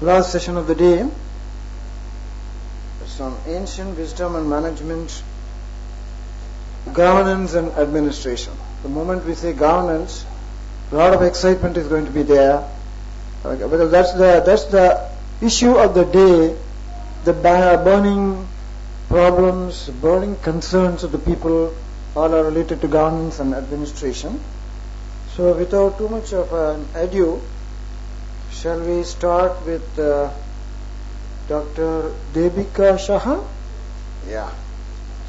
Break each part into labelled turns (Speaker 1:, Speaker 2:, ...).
Speaker 1: last session of the day. It's on ancient wisdom and management, governance and administration. The moment we say governance, a lot of excitement is going to be there, because that's the issue of the day, the burning problems, burning concerns of the people, all are related to governance and administration. So without too much of an ado, shall we start with Dr. Debika Shah? Yeah.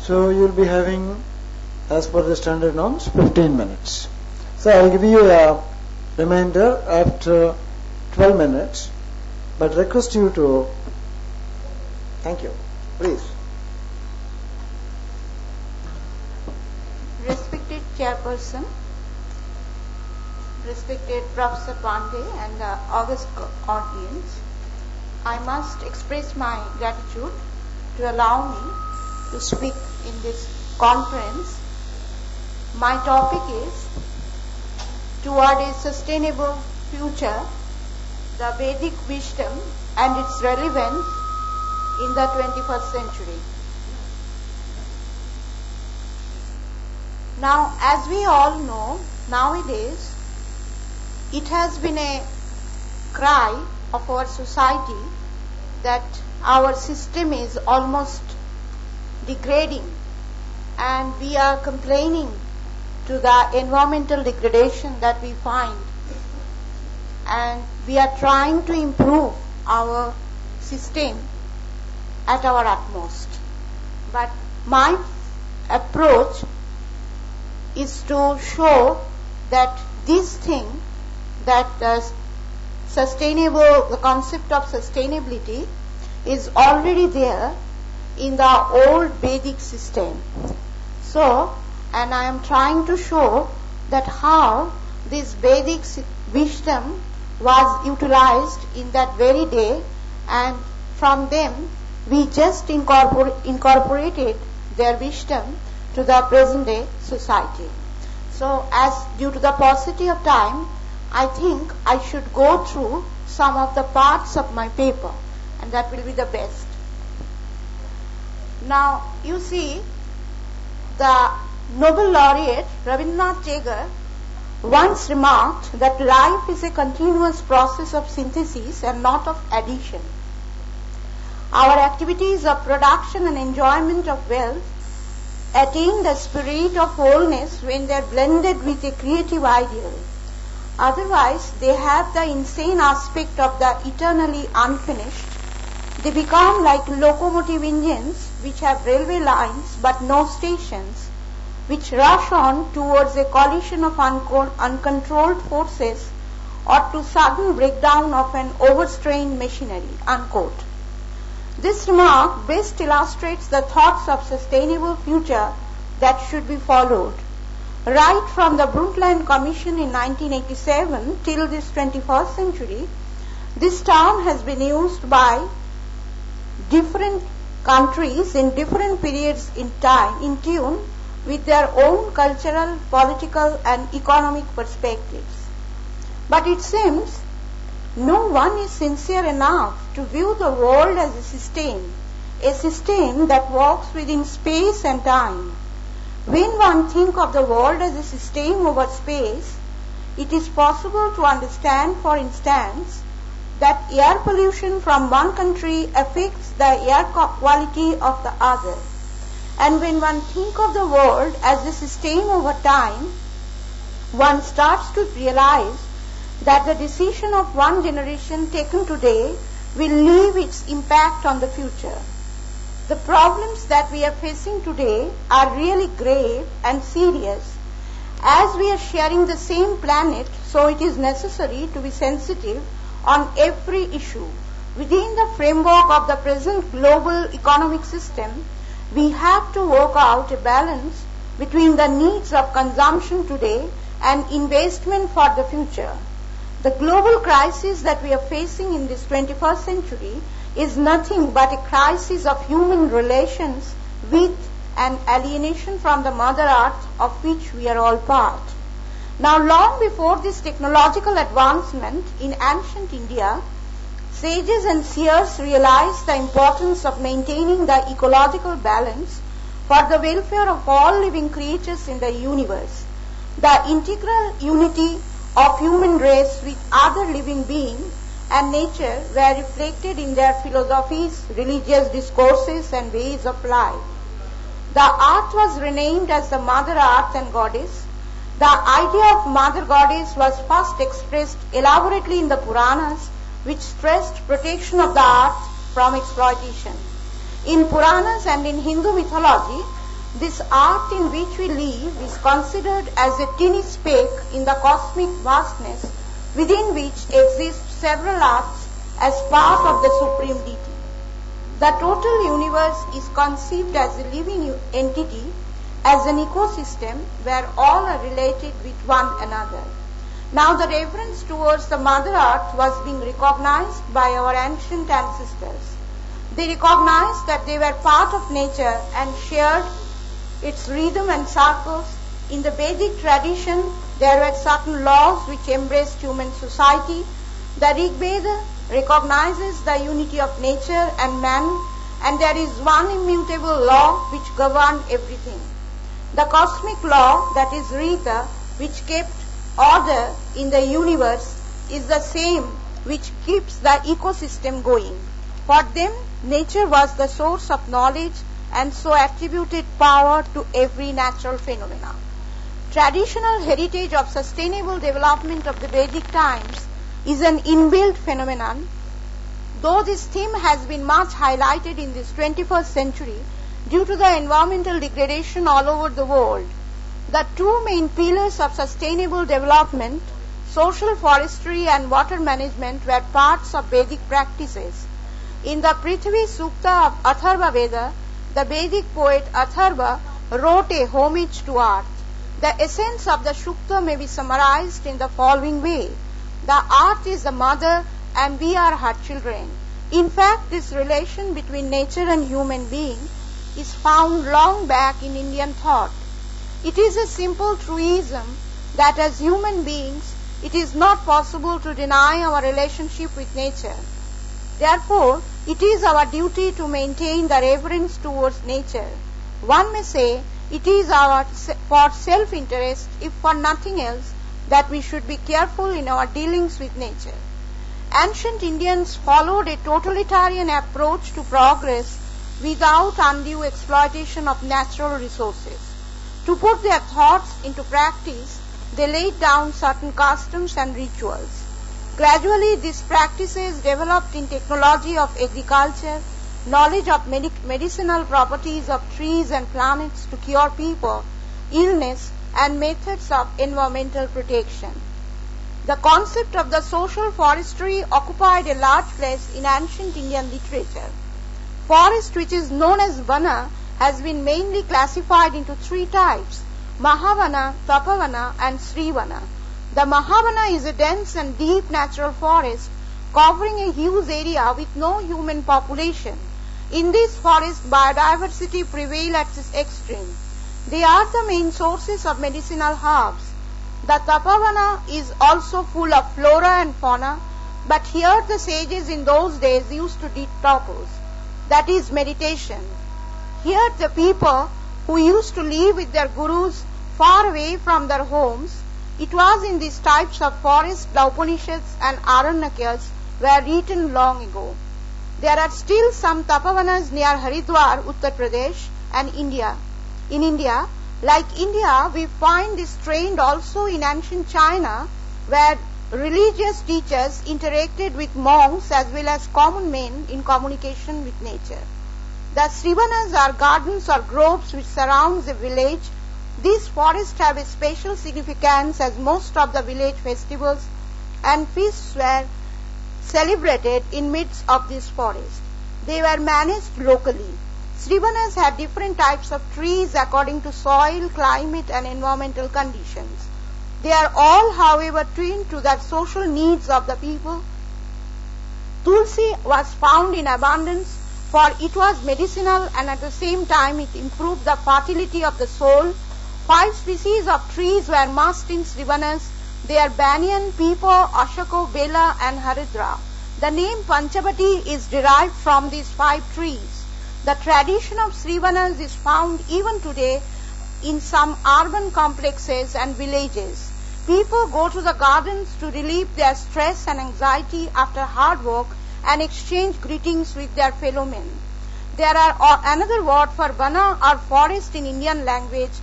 Speaker 1: So you'll be having, as per the standard norms, 15 minutes. So I'll give you a reminder after 12 minutes, but request you to, thank you, please.
Speaker 2: Respected Chairperson, respected Professor Pandey and the august audience, I must express my gratitude to allow me to speak in this conference. My topic is Toward a Sustainable Future, the Vedic Wisdom and its Relevance in the 21st Century. Now, as we all know, nowadays, it has been a cry of our society that our system is almost degrading, and we are complaining to the environmental degradation that we find, and we are trying to improve our system at our utmost. But my approach is to show that this thing, that the concept of sustainability is already there in the old Vedic system. So, and I am trying to show that how this Vedic wisdom was utilized in that very day, and from them we just incorporated their wisdom to the present day society. So, as due to the paucity of time, I think I should go through some of the parts of my paper, and that will be the best. Now, you see, the Nobel laureate Rabindranath Tagore once remarked that life is a continuous process of synthesis and not of addition. Our activities of production and enjoyment of wealth attain the spirit of wholeness when they are blended with a creative ideal. Otherwise, they have the insane aspect of the eternally unfinished. They become like locomotive engines which have railway lines but no stations, which rush on towards a collision of uncontrolled forces or to sudden breakdown of an overstrained machinery, unquote. This remark best illustrates the thoughts of sustainable future that should be followed. Right from the Brundtland Commission in 1987 till this 21st century, this term has been used by different countries in different periods in time, in tune with their own cultural, political and economic perspectives. But it seems no one is sincere enough to view the world as a system that walks within space and time. When one thinks of the world as a system over space, it is possible to understand, for instance, that air pollution from one country affects the air quality of the other. And when one thinks of the world as a system over time, one starts to realize that the decision of one generation taken today will leave its impact on the future. The problems that we are facing today are really grave and serious. As we are sharing the same planet, so it is necessary to be sensitive on every issue. Within the framework of the present global economic system, we have to work out a balance between the needs of consumption today and investment for the future. The global crisis that we are facing in this 21st century is nothing but a crisis of human relations with an alienation from the Mother Earth of which we are all part. Now, long before this technological advancement in ancient India, Sages and seers realized the importance of maintaining the ecological balance for the welfare of all living creatures in the universe. The integral unity of human race with other living beings and nature were reflected in their philosophies, religious discourses, and ways of life. The earth was renamed as the Mother Earth and Goddess. The idea of Mother Goddess was first expressed elaborately in the Puranas, which stressed protection of the earth from exploitation. In Puranas and in Hindu mythology, this earth in which we live is considered as a teeny speck in the cosmic vastness within which exist several earths as part of the supreme deity. The total universe is conceived as a living entity, as an ecosystem where all are related with one another. Now the reverence towards the Mother Earth was being recognized by our ancient ancestors. They recognized that they were part of nature and shared its rhythm and cycles. In the Vedic tradition, there were certain laws which embraced human society. The Rig Veda recognizes the unity of nature and man, and there is one immutable law which governed everything. The cosmic law, that is Rita, which kept order in the universe, is the same which keeps the ecosystem going. For them, nature was the source of knowledge and so attributed power to every natural phenomena. Traditional heritage of sustainable development of the Vedic times is an inbuilt phenomenon, though this theme has been much highlighted in this 21st century due to the environmental degradation all over the world. The two main pillars of sustainable development, social forestry and water management, were parts of Vedic practices. In the Prithvi Sukta of Atharva Veda, the Vedic poet Atharva wrote a homage to earth. The essence of the Sukta may be summarized in the following way. The earth is the mother and we are her children. In fact, this relation between nature and human being is found long back in Indian thought. It is a simple truism that as human beings, it is not possible to deny our relationship with nature. Therefore, it is our duty to maintain the reverence towards nature. One may say it is for self-interest, if for nothing else, that we should be careful in our dealings with nature. Ancient Indians followed a totalitarian approach to progress without undue exploitation of natural resources. To put their thoughts into practice, they laid down certain customs and rituals. Gradually, these practices developed in technology of agriculture, knowledge of medicinal properties of trees and plants to cure people, illness, and methods of environmental protection. The concept of the social forestry occupied a large place in ancient Indian literature. Forest, which is known as Vana, has been mainly classified into three types: Mahavana, Tapavana, and Srivana. The Mahavana is a dense and deep natural forest covering a huge area with no human population. In this forest, biodiversity prevails at its extreme. They are the main sources of medicinal herbs. The Tapavana is also full of flora and fauna, but here the sages in those days used to do tapas, that is meditation. Here the people who used to live with their gurus far away from their homes, it was in these types of forests the Upanishads and Aranyakas were written long ago. There are still some tapavanas near Haridwar, Uttar Pradesh, and India. In India, like India, we find this trend also in ancient China, where religious teachers interacted with monks as well as common men in communication with nature. The Srivanas are gardens or groves which surround the village. These forests have a special significance as most of the village festivals and feasts were celebrated in midst of this forest. They were managed locally. Srivanas had different types of trees according to soil, climate, and environmental conditions. They are all, however, tuned to the social needs of the people. Tulsi was found in abundance, for it was medicinal and at the same time it improved the fertility of the soil. 5 species of trees were must in Srivanas. They are banyan, peepal, ashoko, bela, and haridra. The name Panchavati is derived from these 5 trees. The tradition of Srivanas is found even today in some urban complexes and villages. People go to the gardens to relieve their stress and anxiety after hard work and exchange greetings with their fellow men. There are another word for Vana or forest in Indian language.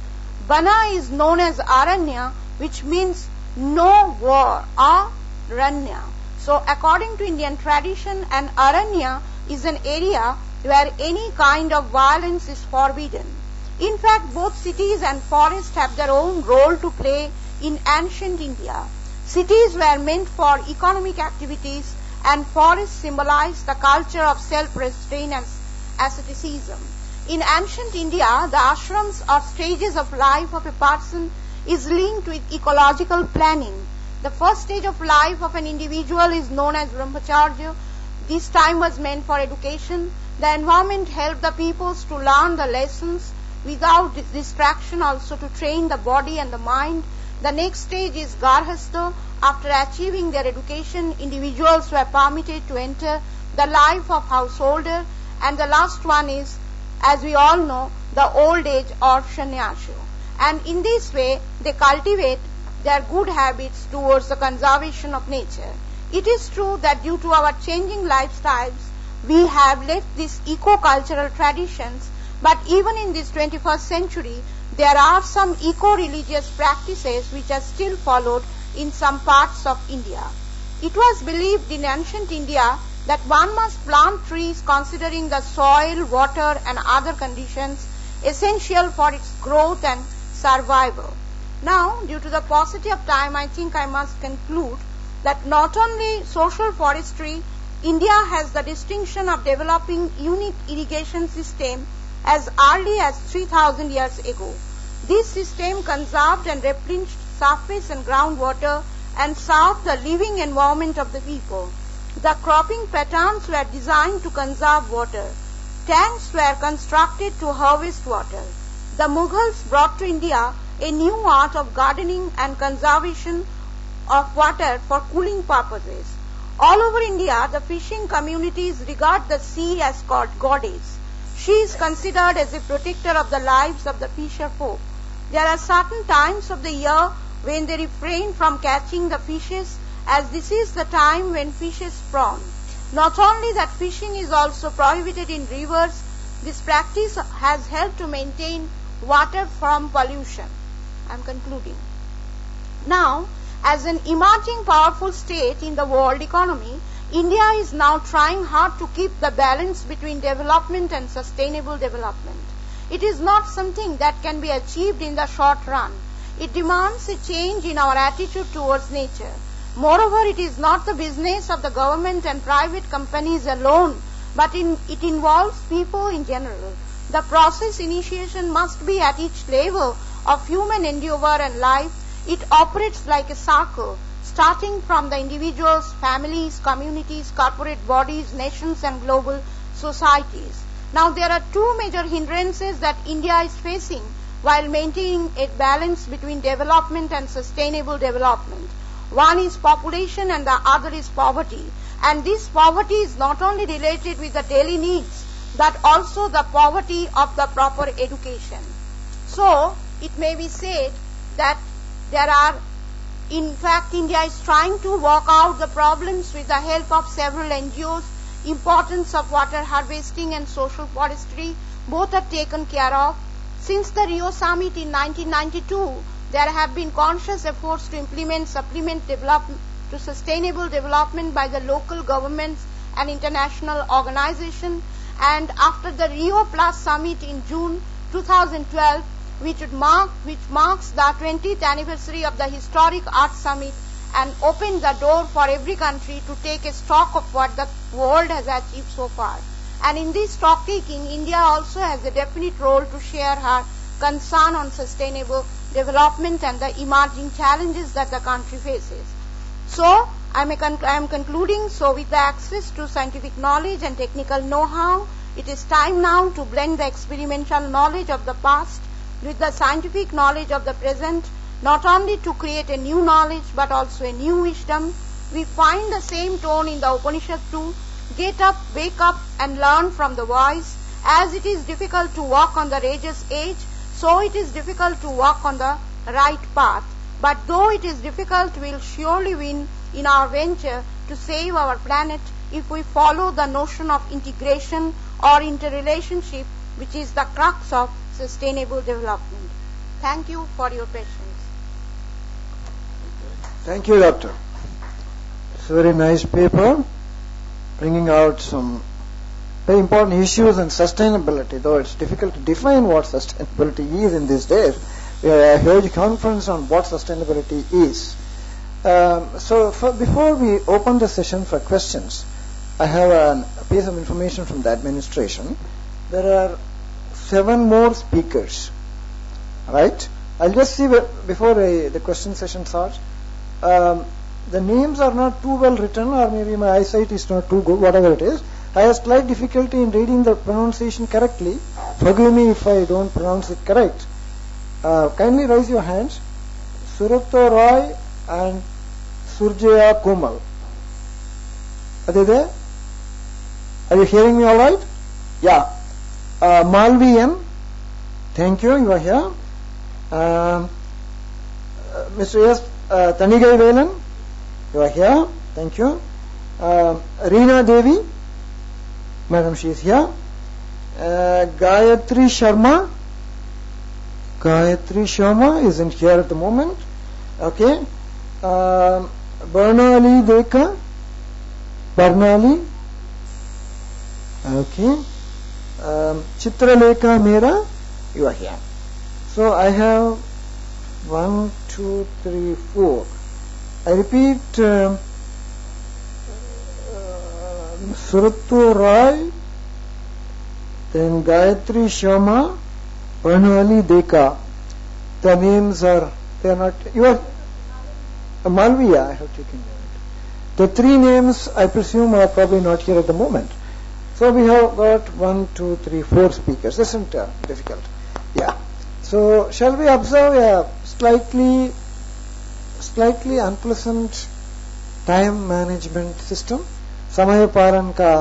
Speaker 2: Vana is known as Aranya, which means no war, Aranya. So according to Indian tradition, an Aranya is an area where any kind of violence is forbidden. In fact, both cities and forests have their own role to play in ancient India. Cities were meant for economic activities and forests symbolize the culture of self-restraint and asceticism. In ancient India, the ashrams or stages of life of a person is linked with ecological planning. The first stage of life of an individual is known as Brahmacharya. This time was meant for education. The environment helped the peoples to learn the lessons without distraction, also to train the body and the mind. The next stage is Garhastha. After achieving their education, individuals were permitted to enter the life of householder. And the last one is, as we all know, the old age or sannyasa. And in this way, they cultivate their good habits towards the conservation of nature. It is true that due to our changing lifestyles, we have left these eco-cultural traditions, but even in this 21st century, there are some eco-religious practices which are still followed in some parts of India. It was believed in ancient India that one must plant trees considering the soil, water and other conditions essential for its growth and survival. Now, due to the paucity of time, I think I must conclude that not only social forestry, India has the distinction of developing unique irrigation system as early as 3000 years ago. This system conserved and replenished surface and groundwater and served the living environment of the people. The cropping patterns were designed to conserve water. Tanks were constructed to harvest water. The Mughals brought to India a new art of gardening and conservation of water for cooling purposes. All over India, the fishing communities regard the sea as called goddess. She is considered as a protector of the lives of the fisher folk. There are certain times of the year when they refrain from catching the fishes, as this is the time when fishes spawn. Not only that, fishing is also prohibited in rivers. This practice has helped to maintain water from pollution. I am concluding. Now, as an emerging powerful state in the world economy, India is now trying hard to keep the balance between development and sustainable development. It is not something that can be achieved in the short run. It demands a change in our attitude towards nature. Moreover, it is not the business of the government and private companies alone, but it involves people in general. The process initiation must be at each level of human endeavor and life. It operates like a circle, starting from the individuals, families, communities, corporate bodies, nations and global societies. Now there are two major hindrances that India is facing while maintaining a balance between development and sustainable development. One is population and the other is poverty. And this poverty is not only related with the daily needs, but also the poverty of the proper education. So, it may be said that in fact, India is trying to work out the problems with the help of several NGOs. Importance of water harvesting and social forestry, both are taken care of. Since the Rio Summit in 1992, there have been conscious efforts to implement supplement development to sustainable development by the local governments and international organizations. And after the Rio Plus Summit in June 2012, which marks the 20th anniversary of the historic Earth Summit and opened the door for every country to take a stock of what the world has achieved so far. And in this stock taking, India also has a definite role to share her concern on sustainable development and the emerging challenges that the country faces. So, I am concluding. So, with the access to scientific knowledge and technical know-how, it is time now to blend the experimental knowledge of the past with the scientific knowledge of the present, not only to create a new knowledge but also a new wisdom. We find the same tone in the Upanishad too. Get up, wake up and learn from the voice. As it is difficult to walk on the rageous edge, so it is difficult to walk on the right path. But though it is difficult, we'll surely win in our venture to save our planet if we follow the notion of integration or interrelationship, which is the crux of sustainable development. Thank you for your patience.
Speaker 1: Thank you, Doctor. It's a very nice paper, bringing out some very important issues on sustainability, though it's difficult to define what sustainability is in these days. We have a huge conference on what sustainability is. Before we open the session for questions, I have a piece of information from the administration. There are 7 more speakers, right? I'll just see before the question session starts. The names are not too well written, or maybe my eyesight is not too good, whatever it is. I have slight difficulty in reading the pronunciation correctly. Forgive me if I don't pronounce it correct. Kindly raise your hands. Suratto Roy and Surjaya Komal. Are they there? Are you hearing me all right? Yeah. Malvi M. Thank you. You are here. Mr. S. Tanigai Velan. You are here. Thank you. Reena Devi. Madam, she is here. Gayatri Sharma. Gayatri Sharma isn't here at the moment. Okay. Bernali Deka. Bernali. Okay. Chitralekha Mera. You are here. So I have 1, 2, 3, 4. I repeat, Suratto Roy, then Gayatri Sharma, Bernali Deka. The names are, they are not, you are, Malviya, I have taken that. The 3 names, I presume, are probably not here at the moment. So we have got 1, 2, 3, 4 speakers. This isn't difficult. Yeah. So shall we observe a slightly unpleasant time management system? समयपालन का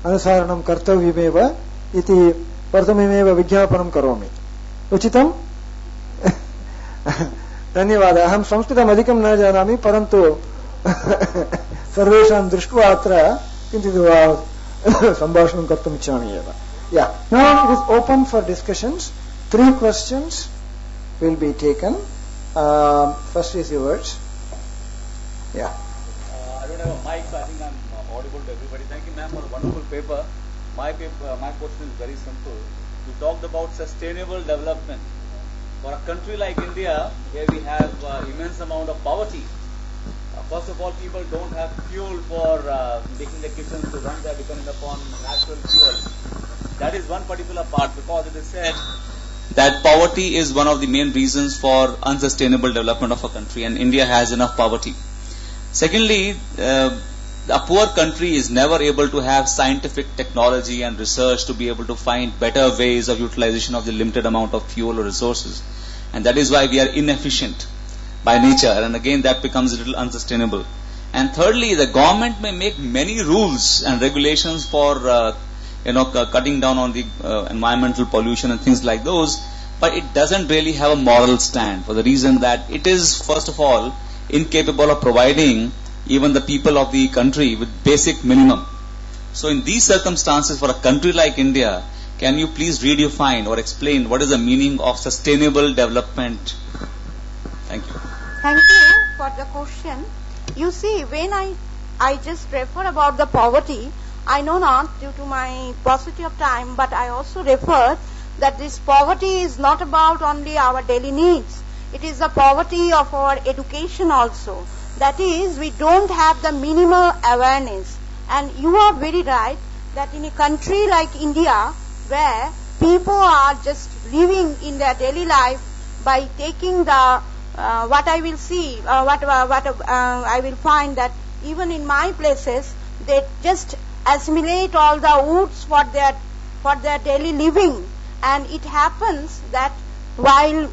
Speaker 1: अनुसारणं कर्तव्यमेव इति प्रथममेव विज्ञापनं करोमि. उचितम्? धन्यवादः. अहं संस्कृतम् अधिकं न जानामि, परन्तु सर्वेषां दृष्ट्वा अत्र किञ्चित् सम्भाषणं कर्तुम् इच्छामि एव. Yeah. Now it is open for discussions. 3 questions will be taken. First is yours. Yeah.
Speaker 3: I don't have a mic, so I think I'm audible to everybody. Thank you, ma'am, for a wonderful paper. My question is very simple. You talked about sustainable development. For a country like India, where we have immense amount of poverty, first of all, people don't have fuel for making their kitchens to run. They are dependent upon natural fuel. That is one particular part, because it is said that poverty is one of the main reasons for unsustainable development of a country, and India has enough poverty. Secondly, a poor country is never able to have scientific technology and research to be able to find better ways of utilization of the limited amount of fuel or resources, and that is why we are inefficient by nature, and again that becomes a little unsustainable. And thirdly, the government may make many rules and regulations for cutting down on the environmental pollution and things like those, but it doesn't really have a moral stand, for the reason that it is, first of all, incapable of providing even the people of the country with basic minimum. So in these circumstances, for a country like India, can you please redefine or explain what is the meaning of sustainable development? Thank you.
Speaker 2: Thank you for the question. You see, when I just refer about the poverty, I know not due to my paucity of time, but I also refer that this poverty is not about only our daily needs. It is the poverty of our education also. That is, we don't have the minimal awareness. And you are very right that in a country like India, where people are just living in their daily life by taking the what I will see, I will find that even in my places, they just assimilate all the woods for their daily living, and it happens that while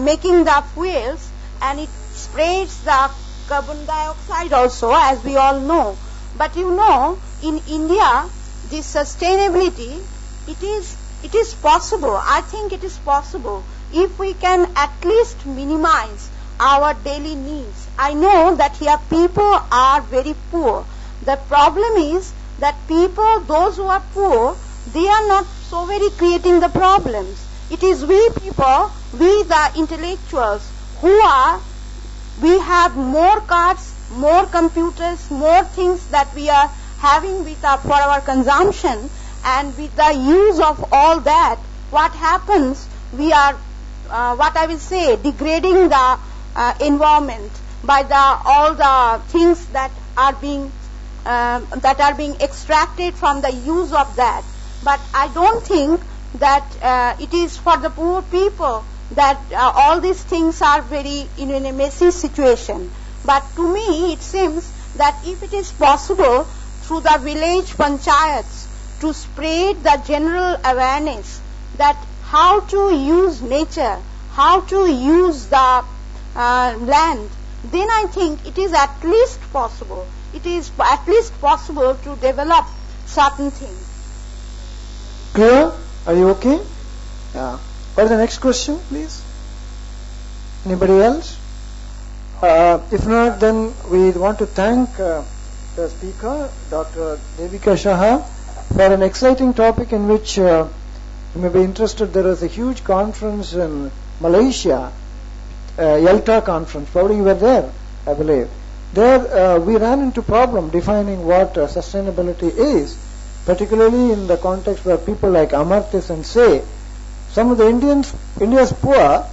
Speaker 2: making the fuels, and it spreads the carbon dioxide also, as we all know. But you know, in India, this sustainability, it is possible. I think it is possible if we can at least minimize our daily needs. I know that here people are very poor. The problem is that people, those who are poor, they are not so very creating the problems. It is we people, we the intellectuals, we have more cars, more computers, more things that we are having for our consumption, and with the use of all that, what happens, we are, what I will say, degrading the environment by all the things that are being extracted from the use of that. But I don't think that it is for the poor people that all these things are very in a messy situation. But to me, it seems that if it is possible through the village panchayats to spread the general awareness that how to use nature, how to use the land, then I think it is at least possible. It is at least possible to develop certain things.
Speaker 1: Clear? Are you okay? Yeah. What is the next question, please? Anybody else? If not, then we want to thank the speaker, Dr. Devika Shah, for an exciting topic in which you may be interested. There is a huge conference in Malaysia, Yalta conference. Probably you were there, I believe. There we ran into problem defining what sustainability is, particularly in the context where people like Amartya Sen say some of the India's poor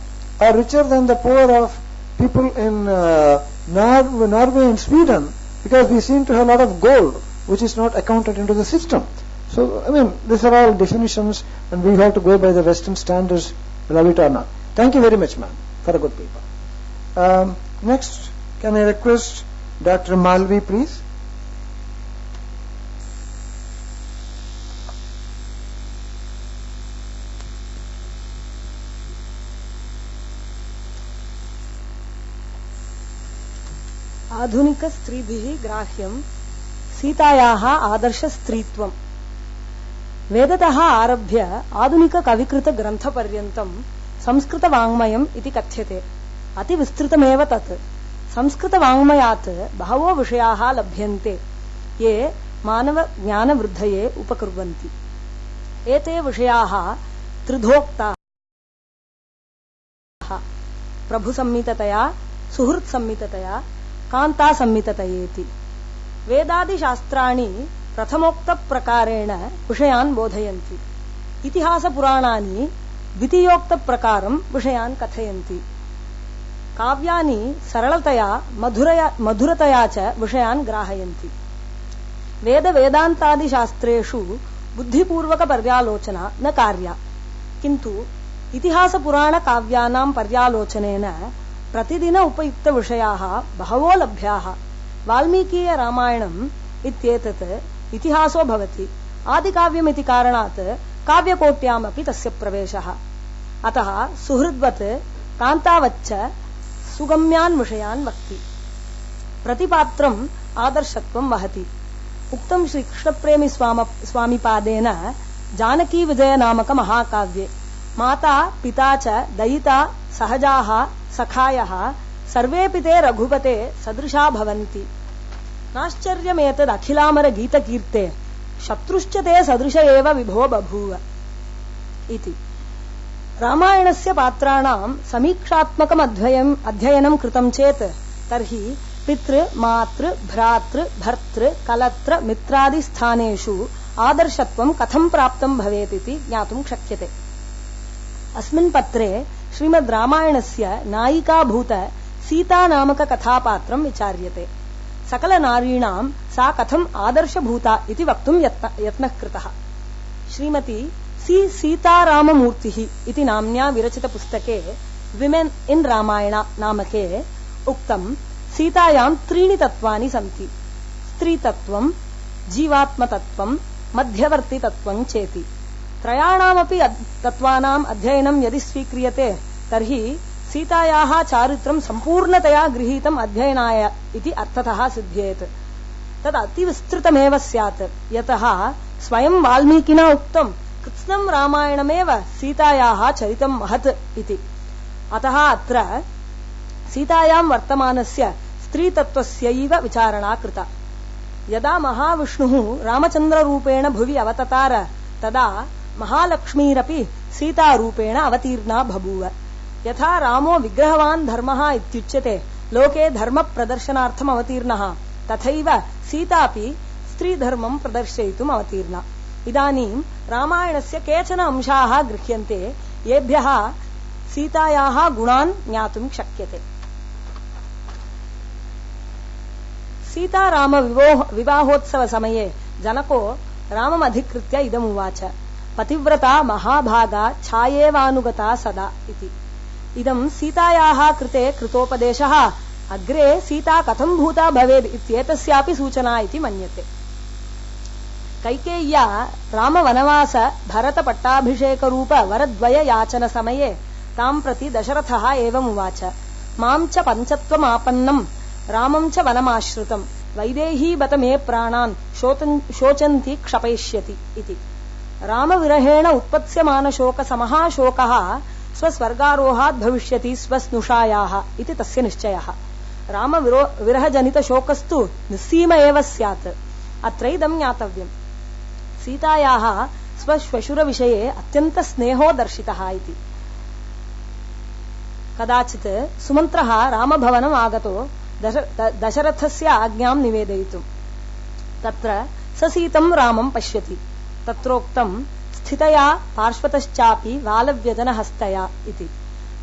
Speaker 1: are richer than the poor of people in Norway and Sweden, because we seem to have a lot of gold which is not accounted into the system. So, I mean, these are all definitions, and we have to go by the Western standards, love it or not. Thank you very much, ma'am, for a good paper. Next, can I request Dr. Malvi, please?
Speaker 4: आधुनिक स्त्रीभिः ग्राह्यं सीतायाः आदर्श स्त्रीत्वं वेदतः आरभ्य आधुनिक कविकृत ग्रन्थपर्यन्तं संस्कृत वाङ्मयम् इति कथ्यते. अतिविस्तृतमेव तत्. संस्कृत वाङ्मयात् बहवो विषयाः लभ्यन्ते ये मानव ज्ञानवृद्धये उपकुर्वन्ति. एते विषयाः त्रिधोक्ताः प्रभुसम्मिततया, सुहृत्सम्मिततया, कान्तासम्मिततयेति. वेदादिशास्त्राणि प्रथमोक्तप्रकारेण विषयान् बोधयन्ति. इतिहासपुराणानि द्वितीयोक्तप्रकारं विषयान् कथयन्ति. काव्यानि सरलतया मधुरतया च विषयान् ग्राहयन्ति. वेदान्तादिशास्त्रेषु बुद्धिपूर्वकपर्यालोचना न कार्या, किन्तु इतिहासपुराणकाव्यानां पर्यालोचनेन प्रतिदिन उपयुक्तविषयाः बहवो लभ्याः. वाल्मीकीय रामायणम् इत्येतत् इतिहासो भवति. आदिकाव्यमिति कारणात् काव्यकोट्यामपि तस्य प्रवेशः. अतः सुहृद्वत् कान्तावच्च सुगम्यान् विषयान् वक्ति. प्रतिपात्रम् आदर्शत्वं वहति. उक्तं श्रीकृष्णप्रेमी स्वामिपादेन जानकी विजय नामक महाकाव्ये माता पिता च दयिता सहजाः सखायः सर्वेऽपि ते रघुपते सदृशा भवन्ति. नाश्चर्यमेतद् अखिलामर गीतकीर्ते शत्रुश्च ते सदृश एव विभो बभूव इति. रामायणस्य पात्राणां समीक्षात्मकम् अध्ययनं कृतं चेत् तर्हि पितृ मातृ भ्रातृ भर्तृ कलत्र मित्रादि स्थानेषु आदर्शत्वं कथं प्राप्तं भवेत् इति ज्ञातुं शक्यते. अस्मिन् पत्रे श्रीमद् रामायणस्य नायिकाभूत सीता नामक कथापात्रं विचार्यते. सकलनारीणां सा कथम् आदर्शभूता इति वक्तुं यत्नः कृतः. श्रीमती सी सीताराममूर्तिः इति नाम्न्या विरचितपुस्तके विमेन् इन् रामायण नामके उक्तं सीतायां त्रीणि तत्त्वानि सन्ति. स्त्रीतत्त्वं, जीवात्मतत्त्वं, मध्यवर्तितत्त्वं चेति. त्रयाणामपि तत्त्वानाम् अध्ययनं यदि स्वीक्रियते तर्हि सीतायाः चारित्रं सम्पूर्णतया गृहीतम् अध्ययनाय इति अर्थतः सिद्ध्येत्। तद् अतिविस्तृतमेव स्यात्, यतः स्वयं वाल्मीकिना उक्तं कृत्स्नं रामायणमेव सीतायाः चरितं महत् इति। अतः अत्र सीतायां वर्तमानस्य स्त्रीतत्त्वस्यैव विचारणा कृता। यदा महाविष्णुः रामचन्द्ररूपेण भुवि अवततार तदा महालक्ष्मीरपि सीतारूपेण अवतीर्णा बभूव। यथा रामो विग्रहवान् धर्मः इत्युच्यते लोके धर्मप्रदर्शनार्थम् अवतीर्णः, तथैव सीतापि स्त्रीधर्मं प्रदर्शयितुम् अवतीर्णा। इदानीं रामायणस्य केचन अंशाः गृह्यन्ते येभ्यः सीतायाः गुणान् ज्ञातुं शक्यते। सीताराम विवाहोत्सव समये जनको राममधिकृत्य इदमुवाच पतिव्रता महाभागा छायेवानुगता सदा इति। इदं सीतायाः कृते कृतोपदेशः अग्रे सीता कथं भूता भवेद् इत्येतस्यापि सूचना इति मन्यते। कैकेय्या रामवनवास भरतपट्टाभिषेकरूप वरद्वय याचन समये तां प्रति दशरथः एवमुवाच मां च पञ्चत्वमापन्नं रामं च वनमाश्रितं वैदेही बत मे प्राणान् शोचन्ति क्षपयिष्यति इति। रामविरहेण उत्पत्स्यमानशोकसमहाशोकः स्वस्वर्गारोहात् भविष्यति स्वस्नुषायाः इति तस्य निश्चयः। रामविरहजनितशोकस्तु निस्सीम एव स्यात्। अत्रैदं ज्ञातव्यम् सीतायाः स्वश्वशुरविषये अत्यन्तस्नेहो दर्शितः इति। कदाचित् सुमन्त्रः रामभवनम् आगतो दशरथस्य आज्ञां निवेदयितुम्। तत्र ससीतं रामं पश्यति। तत्रोक्तं स्थितया पार्श्वतश्चापि वालव्यजनहस्तया इति।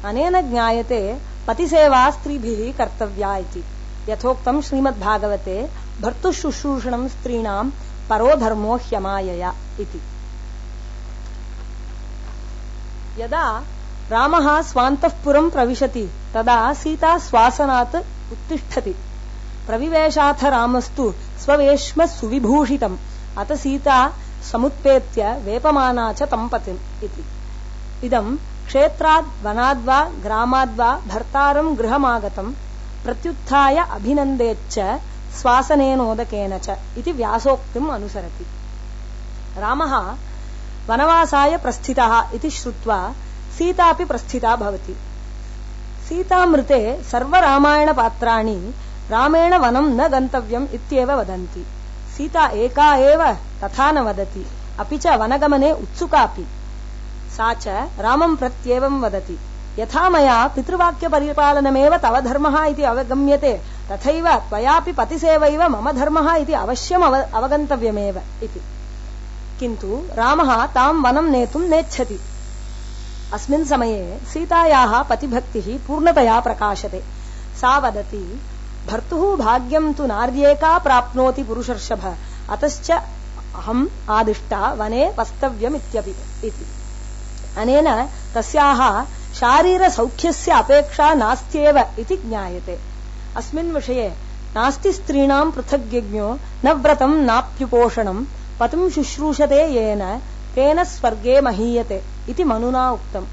Speaker 4: अनेन ज्ञायते पतिसेवा स्त्रीभिः कर्तव्या इति। यथोक्तं श्रीमद्भागवते भर्तुशुश्रूषणं स्त्रीणां परो धर्मो ह्यमायया इति। यदा रामः स्वान्तःपुरं प्रविशति तदा सीता स्वासनात् उत्तिष्ठति। प्रविवेशाथ रामस्तु स्ववेश्म सुविभूषितम्। अत सीता समुत्पेत्य वेपमाना च तं पतिम् इति। इदं क्षेत्राद् वनाद्वा ग्रामाद्वा भर्तारं गृहमागतं प्रत्युत्थाय अभिनन्देच्च स्वासनेनोदकेन च इति व्यासोक्तिम् अनुसरति। रामः वनवासाय प्रस्थितः इति श्रुत्वा सीतापि प्रस्थिता भवति। सीतामृते सर्वरामायणपात्राणि रामेण वनं न गन्तव्यम् इत्येव वदन्ति। सीता एका एव तथा न वदति, अपि च वनगमने उत्सुकापि। सा च रामं प्रत्येवं वदति यथा मया पितृवाक्यपरिपालनमेव तव धर्मः इति अवगम्यते तथैव त्वयापि पतिसेवैव मम धर्मः इति अवश्यम् अवगन्तव्यमेव इति। किन्तु रामः तां वनं नेतुं नेच्छति। अस्मिन् समये सीतायाः पतिभक्तिः पूर्णतया प्रकाशते। सा वदति भर्तुः भाग्यं तु नार्येका प्राप्नोति पुरुषर्षभ अतश्च अहम् आदिष्टा वने वस्तव्यमित्यपि इति। अनेन तस्याः शारीरसौख्यस्य अपेक्षा नास्त्येव इति ज्ञायते। अस्मिन् विषये नास्ति स्त्रीणां पृथग्यज्ञो न व्रतं नाप्युपोषणं पतिं शुश्रूषते येन तेन स्वर्गे महीयते इति मनुना उक्तम्।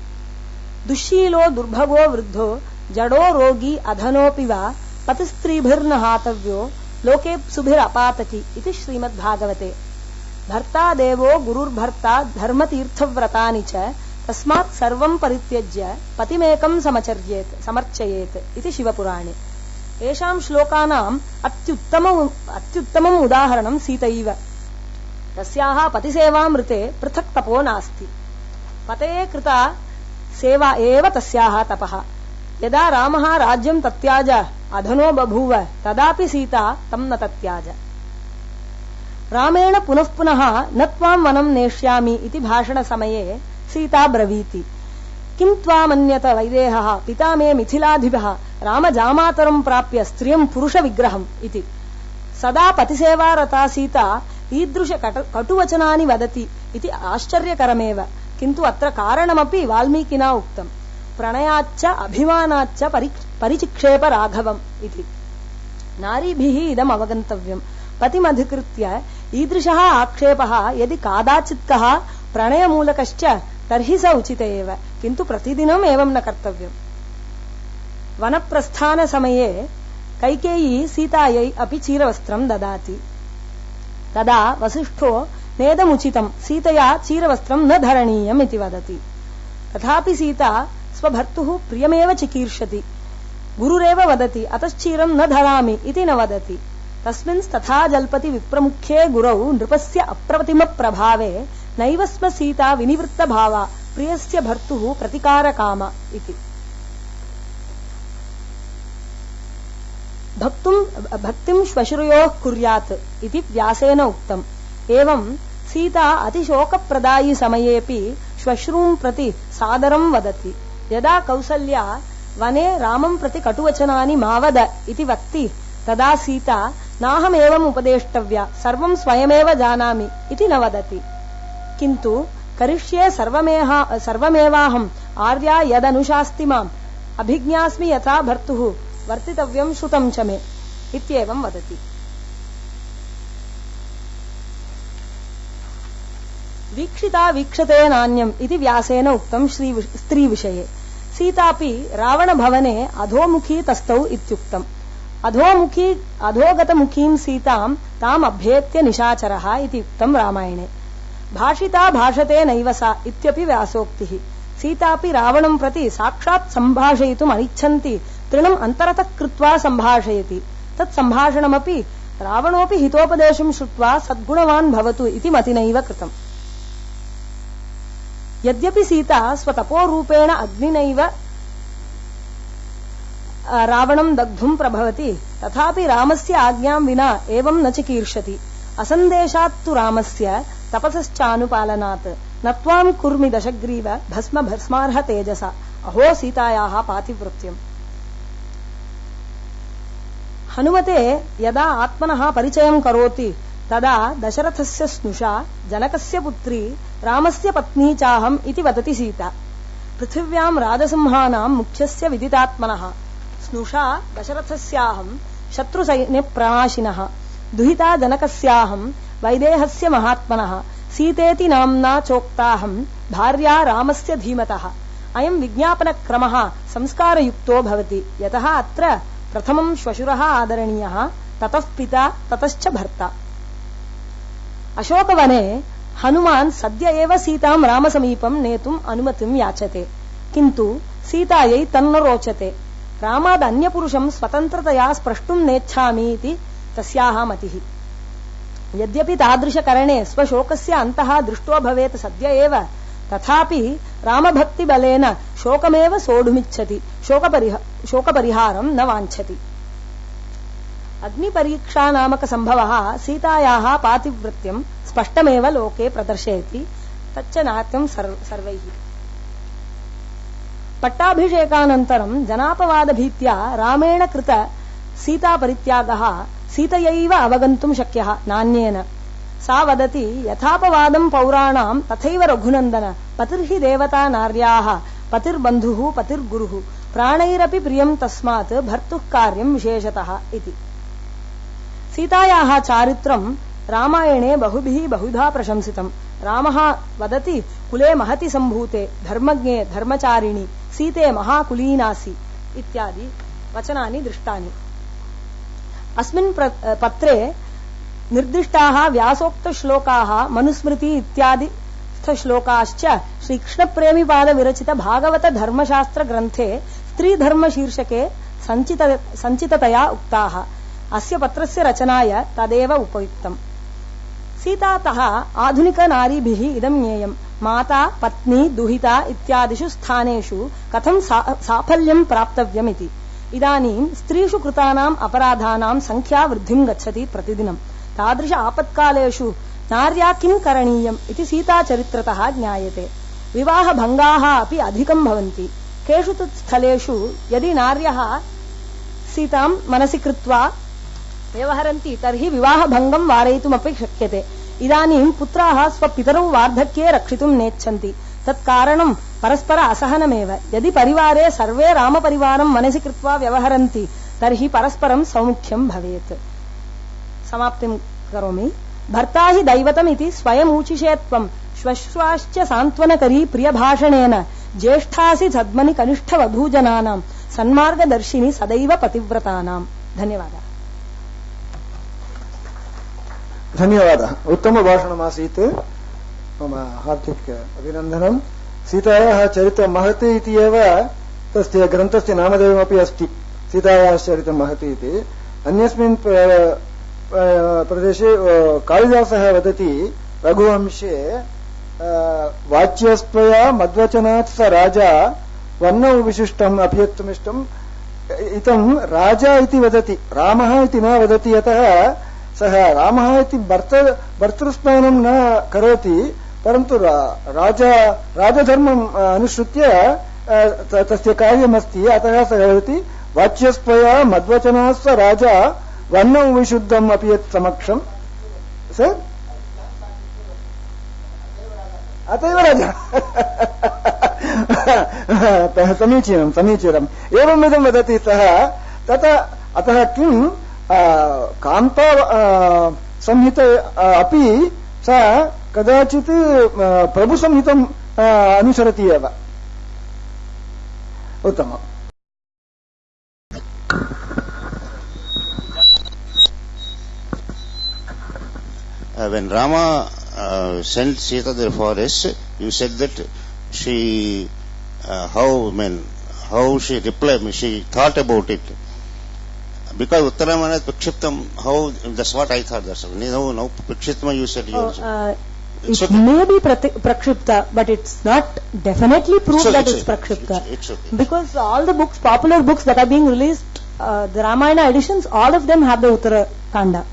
Speaker 4: दुश्शीलो दुर्भगो वृद्धो जडो रोगी अधनोऽपि वा पतिस्त्रीभिर्न हातव्यो लोकेप्सुभिरपातति इति श्रीमद्भागवते। भर्ता देवो गुरुर्भर्ता धर्मतीर्थव्रतानि च तस्मात् सर्वं परित्यज्य पतिमेकं समर्चयेत् इति शिवपुराणे। एषां श्लोकानाम् अत्युत्तमम् उदाहरणं सीतैव। तस्याः पतिसेवामृते पृथक् तपो नास्ति। पतये कृता सेवा एव तस्याः तपः। यदा रामः राज्यं तत्याज अधनो बभूव तदापि सीता तं न तत्याज। रामेण पुनः पुनः न त्वां वनं नेष्यामि इति भाषणसमये सीता ब्रवीति किं त्वामन्यत वैदेहः पिता मे मिथिलाधिपः रामजामातरं प्राप्य स्त्रियं पुरुषविग्रहम् इति। सदा पतिसेवारता सीता ईदृश कटुवचनानि वदति इति आश्चर्यकरमेव। किन्तु अत्र कारणमपि वाल्मीकिना उक्तम्। प्रणयाच्च अभिमानाच्च परिचिक्षेप राघवम् इति। नारीभिः इदम् अवगन्तव्यम्। पतिमधिकृत्य ईदृशः आक्षेपः यदि कादाचित्कः प्रणयमूलकश्च तर्हि स उचित एव, किन्तु प्रतिदिनम् एवं न कर्तव्यम्। वनप्रस्थानसमये कैकेयी सीतायै अपि चीरवस्त्रं ददाति। तदा वसिष्ठो नेदमुचितं सीतया चीरवस्त्रं न धरणीयम् इति वदति। तथापि सीता स्वभर्तुः प्रियमेव चिकीर्षति। गुरुरेव वदति अतश्चीरं न धरामि इति न वदति। तस्मिंस्तथा जल्पति विप्रमुख्ये गुरौ नृपस्य अप्रतिमप्रभावे नैव स्म सीता विनिवृत्तभावा प्रियस्य भर्तुः प्रतिकारकामा इति। भक्तिं श्वशुरयोः कुर्यात् इति व्यासेन उक्तम्। एवं सीता अतिशोकप्रदायि समयेऽपि श्वश्रूं प्रति सादरं वदति। यदा कौसल्या वने रामं प्रति कटुवचनानि मा वद इति वक्ति तदा सीता नाहमेवम् उपदेष्टव्या सर्वं स्वयमेव जानामि इति न वदति। किन्तु करिष्ये सर्वमेवाहम् आर्या यदनुशास्ति माम् अभिज्ञास्मि यथा भर्तुः वर्तितव्यं श्रुतं च मे इत्येवं वदति। वीक्षिता वीक्षते नान्यम् इति व्यासेन उक्तं स्त्रीविषये। सीतापि रावणभवने अधोमुखी तस्थौ इत्युक्तम्। अधोगतमुखीं सीतां ताम् अभ्येत्य निशाचरः इति उक्तं रामायणे। भाषिता भाषते नैव सा इत्यपि व्यासोक्तिः। सीतापि रावणं प्रति साक्षात् सम्भाषयितुम् अनिच्छन्ति तृणम् अन्तरतः कृत्वा सम्भाषयति। तत् सम्भाषणमपि रावणोऽपि हितोपदेशं श्रुत्वा सद्गुणवान् भवतु इति मतिनैव कृतम्। यद्यपि सीता स्वतपोरूपेण अग्निनैव रावणं दग्धुं प्रभवति तथापि रामस्य आज्ञां विना एवं न चिकीर्षति। असन्देशात्तु रामस्य तपसश्चानुपालनात् न त्वां कुर्मि दशग्रीव भस्म भस्मार्ह तेजसा अहो सीतायाः पातिव्रत्यम्। हनुमते यदा आत्मनः परिचयं करोति तदा दशरथस्य स्नुषा जनकस्य पुत्री रामस्य पत्नी चाहम् इति वदति सीता। पृथिव्यां राजसिंहानां मुख्यस्य विदितात्मनः स्नुषा दशरथस्याहम् शत्रुसैन्यप्रणाशिनः दुहिता जनकस्याहम् वैदेहस्य महात्मनः सीतेति नाम्ना चोक्ताहम् भार्या रामस्य धीमतः। अयं विज्ञापनक्रमः संस्कारयुक्तो भवति यतः अत्र प्रथमं श्वशुरः आदरणीयः ततः पिता ततश्च भर्ता। अशोकवने हनुमान् सद्य एव सीतां रामसमीपं नेतुम् अनुमतिं याचते। किन्तु सीतायै तन्न रोचते। रामादन्यपुरुषं स्वतन्त्रतया स्प्रष्टुं नेच्छामि इति तस्याः मतिः। यद्यपि तादृशकरणे स्वशोकस्य अन्तः दृष्टो भवेत् सद्य एव तथापि रामभक्तिबलेन शोकमेव सोढुमिच्छति शोकपरिहारं न वाञ्छति। अग्निपरीक्षा नामक संभवः सीतायाः पातिव्रत्यं स्पष्टमेव लोके प्रदर्शयति। तच्च नाट्यं सर्वैः। पट्टाभिषेकानन्तरं जनापवादभीत्या रामेण कृत सीतापरित्यागः सीतयैव अवगन्तुं शक्यः नान्येन। सा वदति यथापवादं पौराणां तथैव रघुनन्दन पतिर्हि देवता नार्याः पतिर्बन्धुः पतिर्गुरुः प्राणैरपि प्रियं तस्मात् भर्तुः कार्यं विशेषतः इति। सीतायाः चारित्रं रामायणे बहुभिः बहुधा प्रशंसितम्। रामः वदति कुले महति सम्भूते धर्मज्ञे धर्मचारिणि सीते महाकुलीनासि इत्यादि वचनानि दृष्टानि। अस्मिन् पत्रे निर्दिष्टाः व्यासोक्तश्लोकाः मनुस्मृति इत्यादि श्लोकाश्च श्रीकृष्णप्रेमिपाद विरचित भागवत धर्मशास्त्र ग्रन्थे स्त्रीधर्मशीर्षके सञ्चिततया उक्ताः। अस्य पत्रस्य रचनाय तदेव उपयुक्तम्। सीतातः आधुनिकनारीभिः इदं ज्ञेयम्। माता पत्नी दुहिता इत्यादिषु स्थानेषु कथं साफल्यं प्राप्तव्यमिति। इदानीं स्त्रीषु कृतानाम् अपराधानां संख्या वृद्धिं गच्छति प्रतिदिनं। तादृश आपत्कालेषु नार्या किं करणीयम् इति सीताचरित्रतः ज्ञायते। विवाहभङ्गाः अपि अधिकं भवन्ति। केषुचित् स्थलेषु यदि नार्यः सीतां मनसि कृत्वा व्यवहरन्ति तर्हि विवाहभङ्गं वारयितुमपि शक्यते। इदानीं पुत्राः स्वपितरौ वार्धक्ये रक्षितुं नेच्छन्ति। तत्कारणं परस्पर असहनमेव। यदि परिवारे सर्वे रामपरिवारं मनसि कृत्वा व्यवहरन्ति तर्हि परस्परं सौमुख्यं भवेत्। समाप्तिं करोमि। भर्ता हि दैवतमिति स्वयमूचिषे त्वं श्वश्वाश्च सान्त्वनकरी प्रियभाषणेन ज्येष्ठासि सद्मनि कनिष्ठवधूजनानां सन्मार्गदर्शिनी सदैव पतिव्रतानां। धन्यवादः।
Speaker 1: धन्यवादः। उत्तमभाषणमासीत्। मम हार्दिक अभिनन्दनं। सीतायाः चरितं महती इति एव तस्य ग्रन्थस्य नामधेयमपि अस्ति, सीतायाः चरितं महती इति। अन्यस्मिन् प्रदेशे कालिदासः वदति रघुवंशे वाच्यस्त्वया मद्वचनात् स राजा वर्णौ विशिष्टम् अभ्यत्तमिष्टम्। इदं राजा इति वदति, रामः इति न वदति। यतः सः रामः इति भर्तृस्थानं न करोति, परन्तु राजधर्मम् अनुसृत्य तस्य कार्यमस्ति। अतः सः वदति वाच्यस्त्वया मद्वचनात् स राजा वर्णौ विशुद्धम् अपि यत् समक्षम्। सर अतएव राजा। समीचीनं समीचीनम्। एवमिदं वदति सः। तथा अतः किं कान्ता संहित अपि सा कदाचित् प्रभुसंहितम् अनुसरति एव। उत्तमम्।
Speaker 5: When Rama sent Sita to the forest, you said that she, how she replied, she thought about it. Because Uttaramana Prakshiptam, how, that's what I thought. That's no Prakshiptam you said.
Speaker 4: It okay. May be Prakshipta, but it's not definitely proved that it's Prakshipta.
Speaker 5: It's okay.
Speaker 4: Because all the books, popular books that are being released, the Ramayana editions, all of them have the Uttarakanda.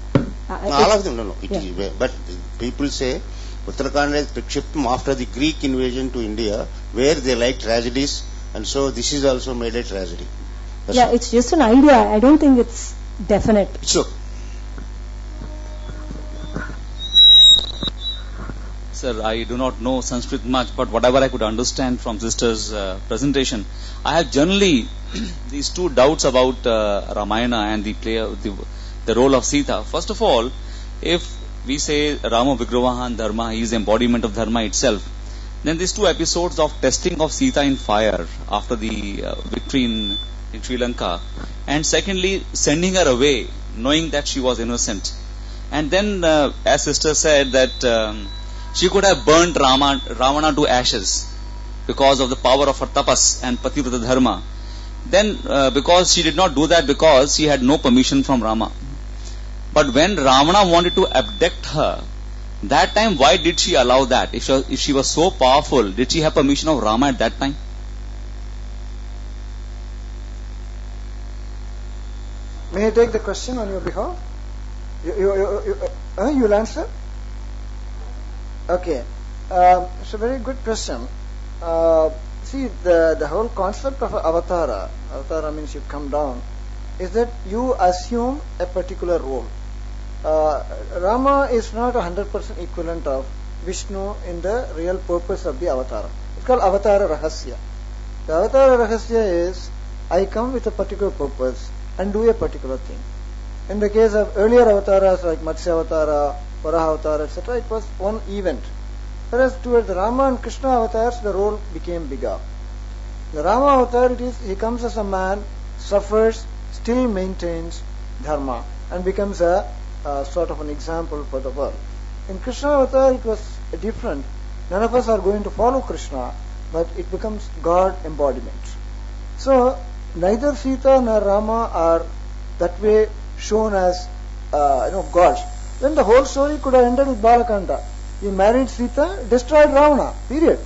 Speaker 5: All of them, no. Yeah. But people say Uttarakanda is Prakshiptam after the Greek invasion to India, where they like tragedies, and so this is also made a tragedy. That's all.
Speaker 4: It's just an idea. I don't think it's definite.
Speaker 5: It's okay.
Speaker 3: Sir, I do not know Sanskrit much, but whatever I could understand from sister's presentation, I have generally these two doubts about Ramayana and the role of Sita. First of all, if we say Rama Vigravahan Dharma, he is the embodiment of Dharma itself, then these two episodes of testing of Sita in fire after the victory in Sri Lanka, and secondly, sending her away, knowing that she was innocent. And then, as sister said, that she could have burnt Ravana to ashes because of the power of her tapas and pativrata dharma. Then, because she did not do that because she had no permission from Rama. But when Ravana wanted to abduct her, that time, why did she allow that? If she was so powerful, did she have permission of Rama at that time?
Speaker 1: May I take the question on your behalf? You'll answer? Okay. It's a very good question. See, the whole concept of avatara means you come down, is that you assume a particular role. Rama is not 100% equivalent of Vishnu in the real purpose of the avatara. It's called avatara rahasya. The avatara rahasya is, I come with a particular purpose and do a particular thing. In the case of earlier avataras like Matsya avatara, Varaha avatara, etc., it was one event. Whereas towards the Rama and Krishna avatars, the role became bigger. The Rama avatar, he comes as a man, suffers, still maintains dharma, and becomes a sort of an example for the world. In Krishna avatar, it was different. None of us are going to follow Krishna, but it becomes God embodiment. So, neither Sita nor Rama are that way shown as gods. Then the whole story could have ended with Balakanda. He married Sita, destroyed Ravana, period.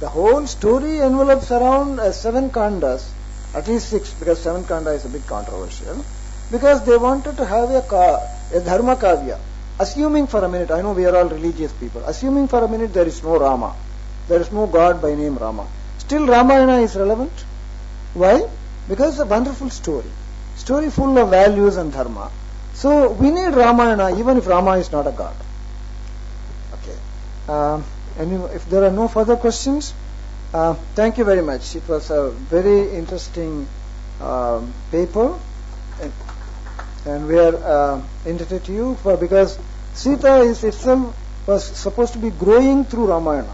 Speaker 1: The whole story envelopes around 7 kandas, at least 6, because 7 kanda is a bit controversial, because they wanted to have a dharma kavya. Assuming for a minute, I know we are all religious people, assuming for a minute there is no Rama, there is no God by name Rama, still Ramayana is relevant. Why? Because it's a wonderful story full of values and dharma. So we need Ramayana even if Rama is not a god. Okay. If there are no further questions, thank you very much. It was a very interesting paper, and we are indebted to you because Sita is itself was supposed to be growing through Ramayana.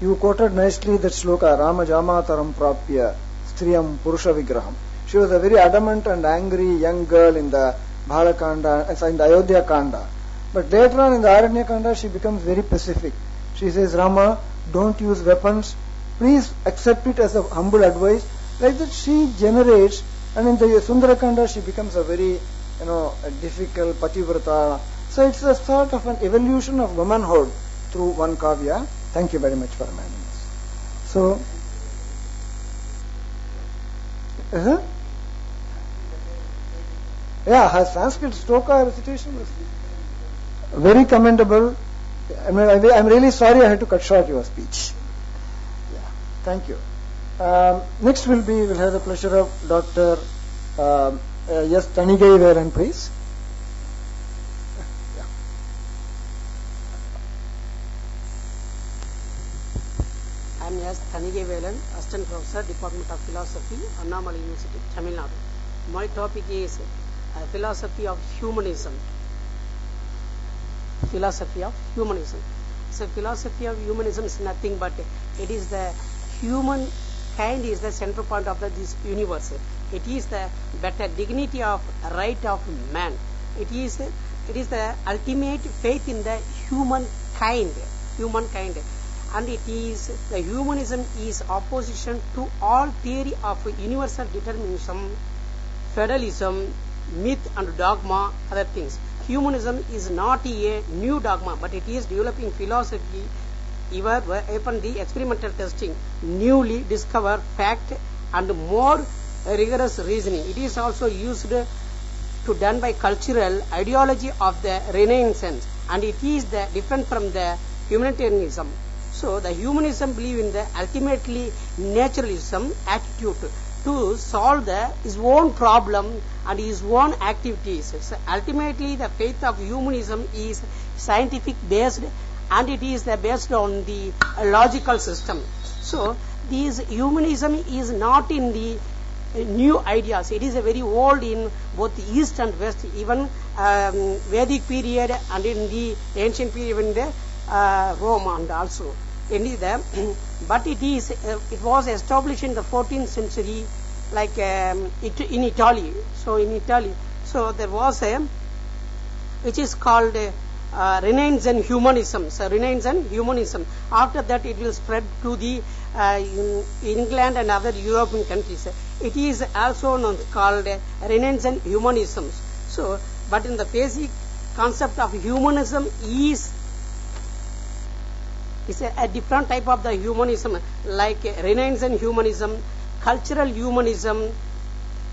Speaker 1: You quoted nicely that shloka, Rama Jamataram Prapya Striyam Purusha Vigraham. She was a very adamant and angry young girl in the Bhalakanda, in the Ayodhya Kanda. But later on in the Aranya Kanda, she becomes very pacific. She says, Rama, don't use weapons. Please accept it as a humble advice. Like that she generates, and in the Sundarakanda, she becomes a very, a difficult pativrata. So it's a sort of an evolution of womanhood through one kavya. Thank you very much for reminding us. So, yeah, her Sanskrit stoka recitation was very commendable. I'm really sorry I had to cut short your speech. Yeah, thank you. Next we'll have the pleasure of Dr. S. Tanigai Velan, please. Yeah.
Speaker 6: I'm S. Tanigai Velan, Assistant Professor, Department of Philosophy, Annamalai University, Tamil Nadu. My topic is philosophy of humanism. Philosophy of humanism. So philosophy of humanism is nothing but it is the human kind is the central point of this universe. It is the better dignity of right of man. It is the ultimate faith in the humankind, and it is the humanism is opposition to all theory of universal determinism, federalism, myth and dogma, other things. Humanism is not a new dogma, but it is developing philosophy upon the experimental testing, newly discovered fact and more rigorous reasoning. It is also used to done by cultural ideology of the Renaissance, and it is different from the humanitarianism. So the humanism believe in the ultimately naturalism attitude to solve his own problem and his own activities. So ultimately the faith of humanism is scientific based, and it is based on the logical system. So this humanism is not in the new ideas. It is a very old in both the East and West, even Vedic period and in the ancient period in the Rome and also. But it was established in the 14th century, like in Italy. So in Italy, so there was which is called Renaissance humanism. So Renaissance humanism. After that, it will spread to the England and other European countries. It is also known called Renaissance humanism. So, but in the basic concept of humanism is a different type of the humanism, like Renaissance humanism, cultural humanism,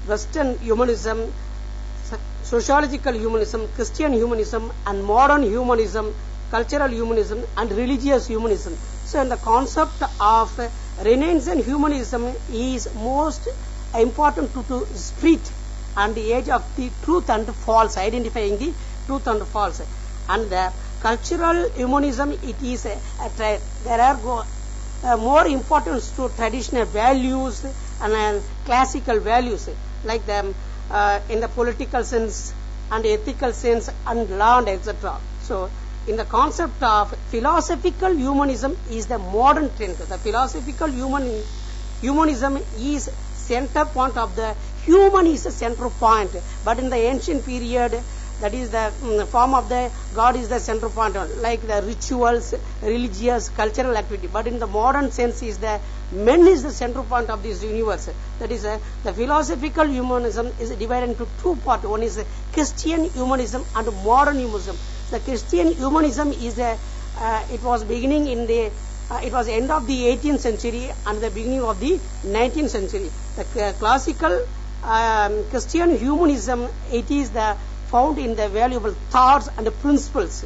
Speaker 6: Western humanism, sociological humanism, Christian humanism, and modern humanism, cultural humanism, and religious humanism. So, in the concept of Renaissance humanism is most important to spirit and the age of the truth and false, identifying the truth and false. And the cultural humanism, it is there are more importance to traditional values and classical values, like them in the political sense and ethical sense and law and etc. So in the concept of philosophical humanism is the modern trend. The philosophical humanism is center point of the human is a central point, but in the ancient period, that is the form of the God is the central point, like the rituals, religious, cultural activity. But in the modern sense is the man is the central point of this universe. That is the philosophical humanism is divided into two parts. One is Christian humanism and modern humanism. The Christian humanism is it was beginning in the it was end of the 18th century and the beginning of the 19th century. The classical Christian humanism, it is found in the valuable thoughts and principles.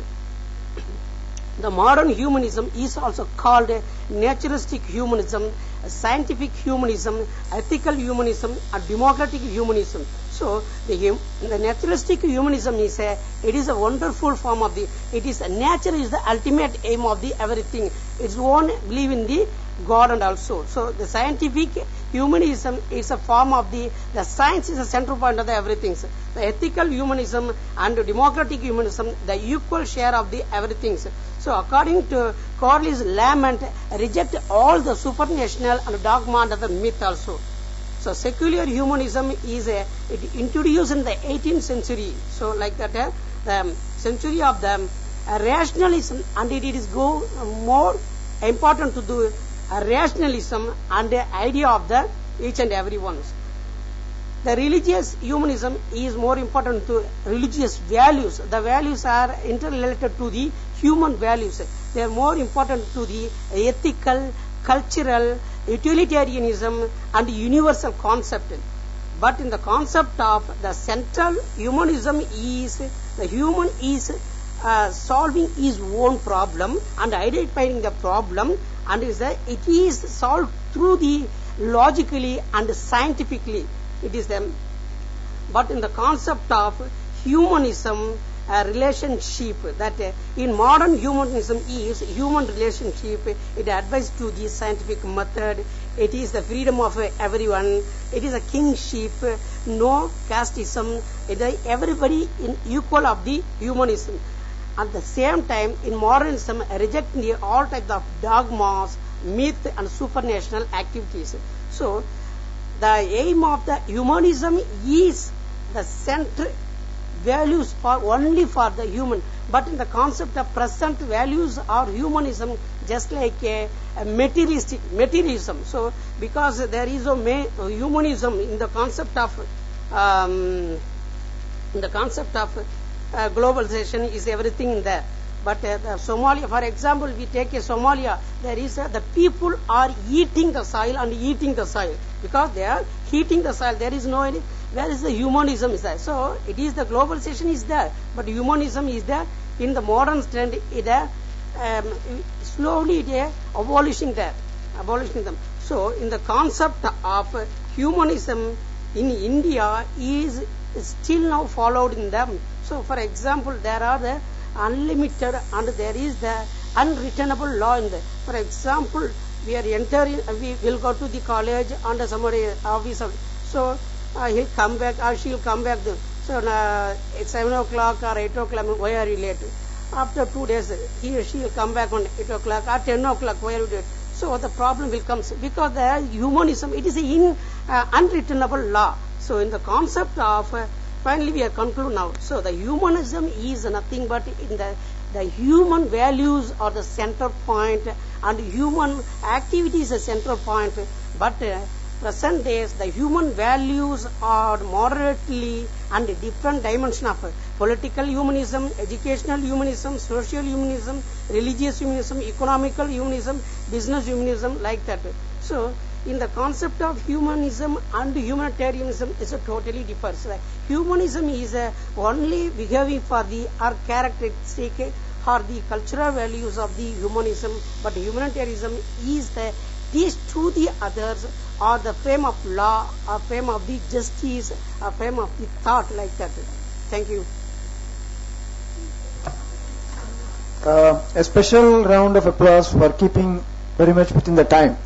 Speaker 6: The modern humanism is also called naturalistic humanism, scientific humanism, ethical humanism, and democratic humanism. So the naturalistic humanism is it is a wonderful form of nature is the ultimate aim of the everything. It's one believe in the God and also. So the scientific humanism is a form of the science is a central point of the everything. The ethical humanism and the democratic humanism, the equal share of the everything. So according to Corliss Lamont, reject all the supernatural and dogma and the myth also. So secular humanism is it introduced in the 18th century. So like that, the century of the rationalism, and it is more important to do rationalism and the idea of the each and every one. The religious humanism is more important to religious values. The values are interrelated to the human values. They are more important to the ethical, cultural, utilitarianism and universal concept. But in the concept of the central humanism is the human is solving his own problem and identifying the problem, and it is solved through the logically and scientifically. It is them. But in the concept of humanism, relationship, that in modern humanism is human relationship, it advises to the scientific method, it is the freedom of everyone, it is a kingship, no casteism, it is everybody in equal of the humanism. At the same time, in modernism, rejecting all types of dogmas, myth and supernatural activities. So, the aim of the humanism is the central values for only for the human, but in the concept of present values or humanism, just like a materialism. So, because there is a humanism in the concept of globalization is everything in there. But Somalia, for example, we take Somalia, there is the people are eating the soil and eating the soil because they are heating the soil. There is no any, where is the humanism is there? So it is the globalization is there, but humanism is there in the modern trend. Slowly it is abolishing them. So in the concept of humanism in India is still now followed in them. So for example, there are the unlimited and there is the unreturnable law in there. For example, we are entering, we will go to the college and somebody officer. So he'll come back or she'll come back. So it's 7 o'clock or 8 o'clock. Why are you late? After 2 days, he or she will come back on 8 o'clock or 10 o'clock. Why are you late? So the problem will come because there is humanism. It is an unreturnable law. So in the concept of finally we are conclude now. So the humanism is nothing but in the human values are the center point and human activity is the center point. But present days the human values are moderately and different dimension of political humanism, educational humanism, social humanism, religious humanism, economical humanism, business humanism, like that. So in the concept of humanism and humanitarianism is a totally different. Humanism is only behaving for the or characteristic or the cultural values of the humanism, but humanitarianism is the teach to the others or the frame of law or frame of the justice or frame of the thought, like that. Thank you.
Speaker 1: A special round of applause for keeping very much within the time.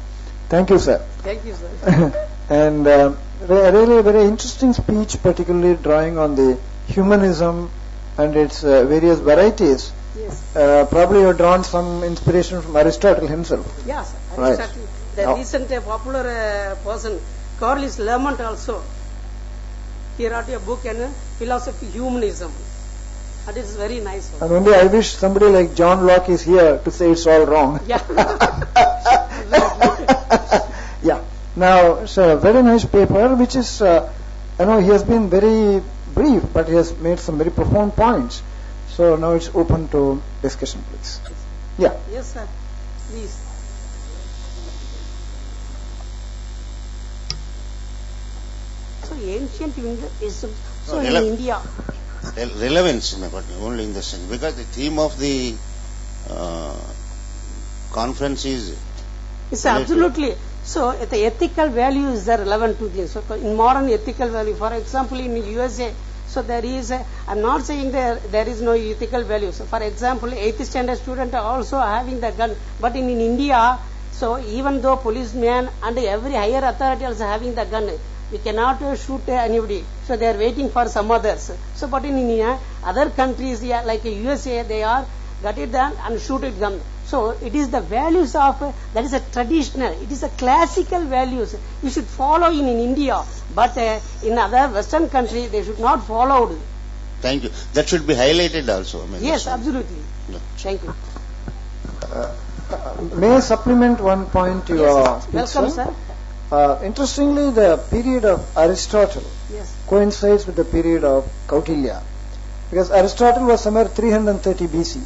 Speaker 1: Thank you, sir.
Speaker 6: Thank you, sir.
Speaker 1: And really a very interesting speech, particularly drawing on the humanism and its various varieties.
Speaker 6: Yes.
Speaker 1: Probably you have drawn some inspiration from Aristotle himself.
Speaker 6: Yes,
Speaker 1: Right.
Speaker 6: Aristotle. The recent popular person, Carlos Lermont also, he wrote a book on philosophy humanism. And it is very nice one.
Speaker 1: And only I wish somebody like John Locke is here to say it's all wrong.
Speaker 6: Yeah.
Speaker 1: Yeah. Now, it's a very nice paper, which is, he has been very brief, but he has made some very profound points. So now it's open to discussion, please. Yeah.
Speaker 6: Yes, sir. Please. So ancient Hinduism. So in India.
Speaker 5: Relevance, but only in the sense, because the theme of the conference is.
Speaker 6: It's absolutely. So the ethical values are relevant to this. So in modern ethical value, for example, in USA, so there is, I'm not saying there is no ethical values. So for example, 8th standard student are also having the gun, but in India, so even though policeman and every higher authority is having the gun, we cannot shoot anybody. So they are waiting for some others. So but in other countries, like USA, they are got it done and shoot it gun. So it is the values of, that is a traditional, it is a classical values. You should follow in India, but in other Western countries they should not follow.
Speaker 5: Thank you. That should be highlighted also. I mean,
Speaker 6: Yes, absolutely.
Speaker 5: Yeah.
Speaker 6: Thank you.
Speaker 1: May I supplement one point to your
Speaker 6: Yes, welcome, sir.
Speaker 1: Interestingly, the period of Aristotle
Speaker 6: Yes.
Speaker 1: coincides with the period of Kautilya, because Aristotle was somewhere 330 BC.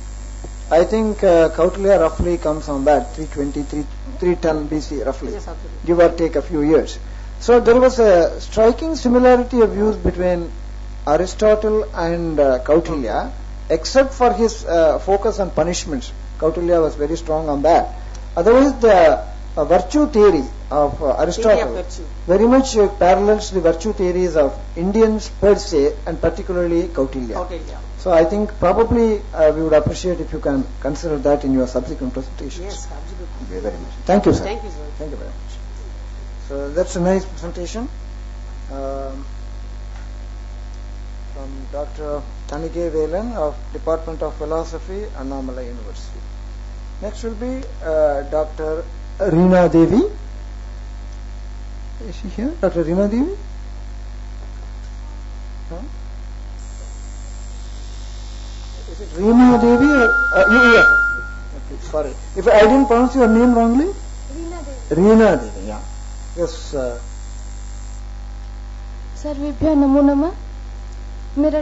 Speaker 1: I think Kautilya roughly comes on that 320, 310 BC roughly,
Speaker 6: Yes, absolutely.
Speaker 1: give or take a few years. So there was a striking similarity of views between Aristotle and Kautilya, except for his focus on punishments. Kautilya was very strong on that. Otherwise, the virtue theory of Aristotle
Speaker 6: virtue.
Speaker 1: very much parallels the virtue theories of Indians per se, and particularly Kautilya.
Speaker 6: Kautilya.
Speaker 1: So I think probably we would appreciate if you can consider that in your subsequent presentations.
Speaker 6: Yes, absolutely.
Speaker 1: Thank you very much. Thank you, sir.
Speaker 6: Thank you, sir.
Speaker 1: Thank you very much. So that's a nice presentation from Dr. Tanige Velan of Department of Philosophy, Annamalai University. Next will be Dr. Reena Devi. Is she here? Dr. Reena Devi? Huh? Is it Reena Devi or yes. Okay, sorry. If I didn't pronounce your name wrongly? Reena Devi, yeah. Yes.
Speaker 7: सर्वेभ्यो नमो नमः। मेरा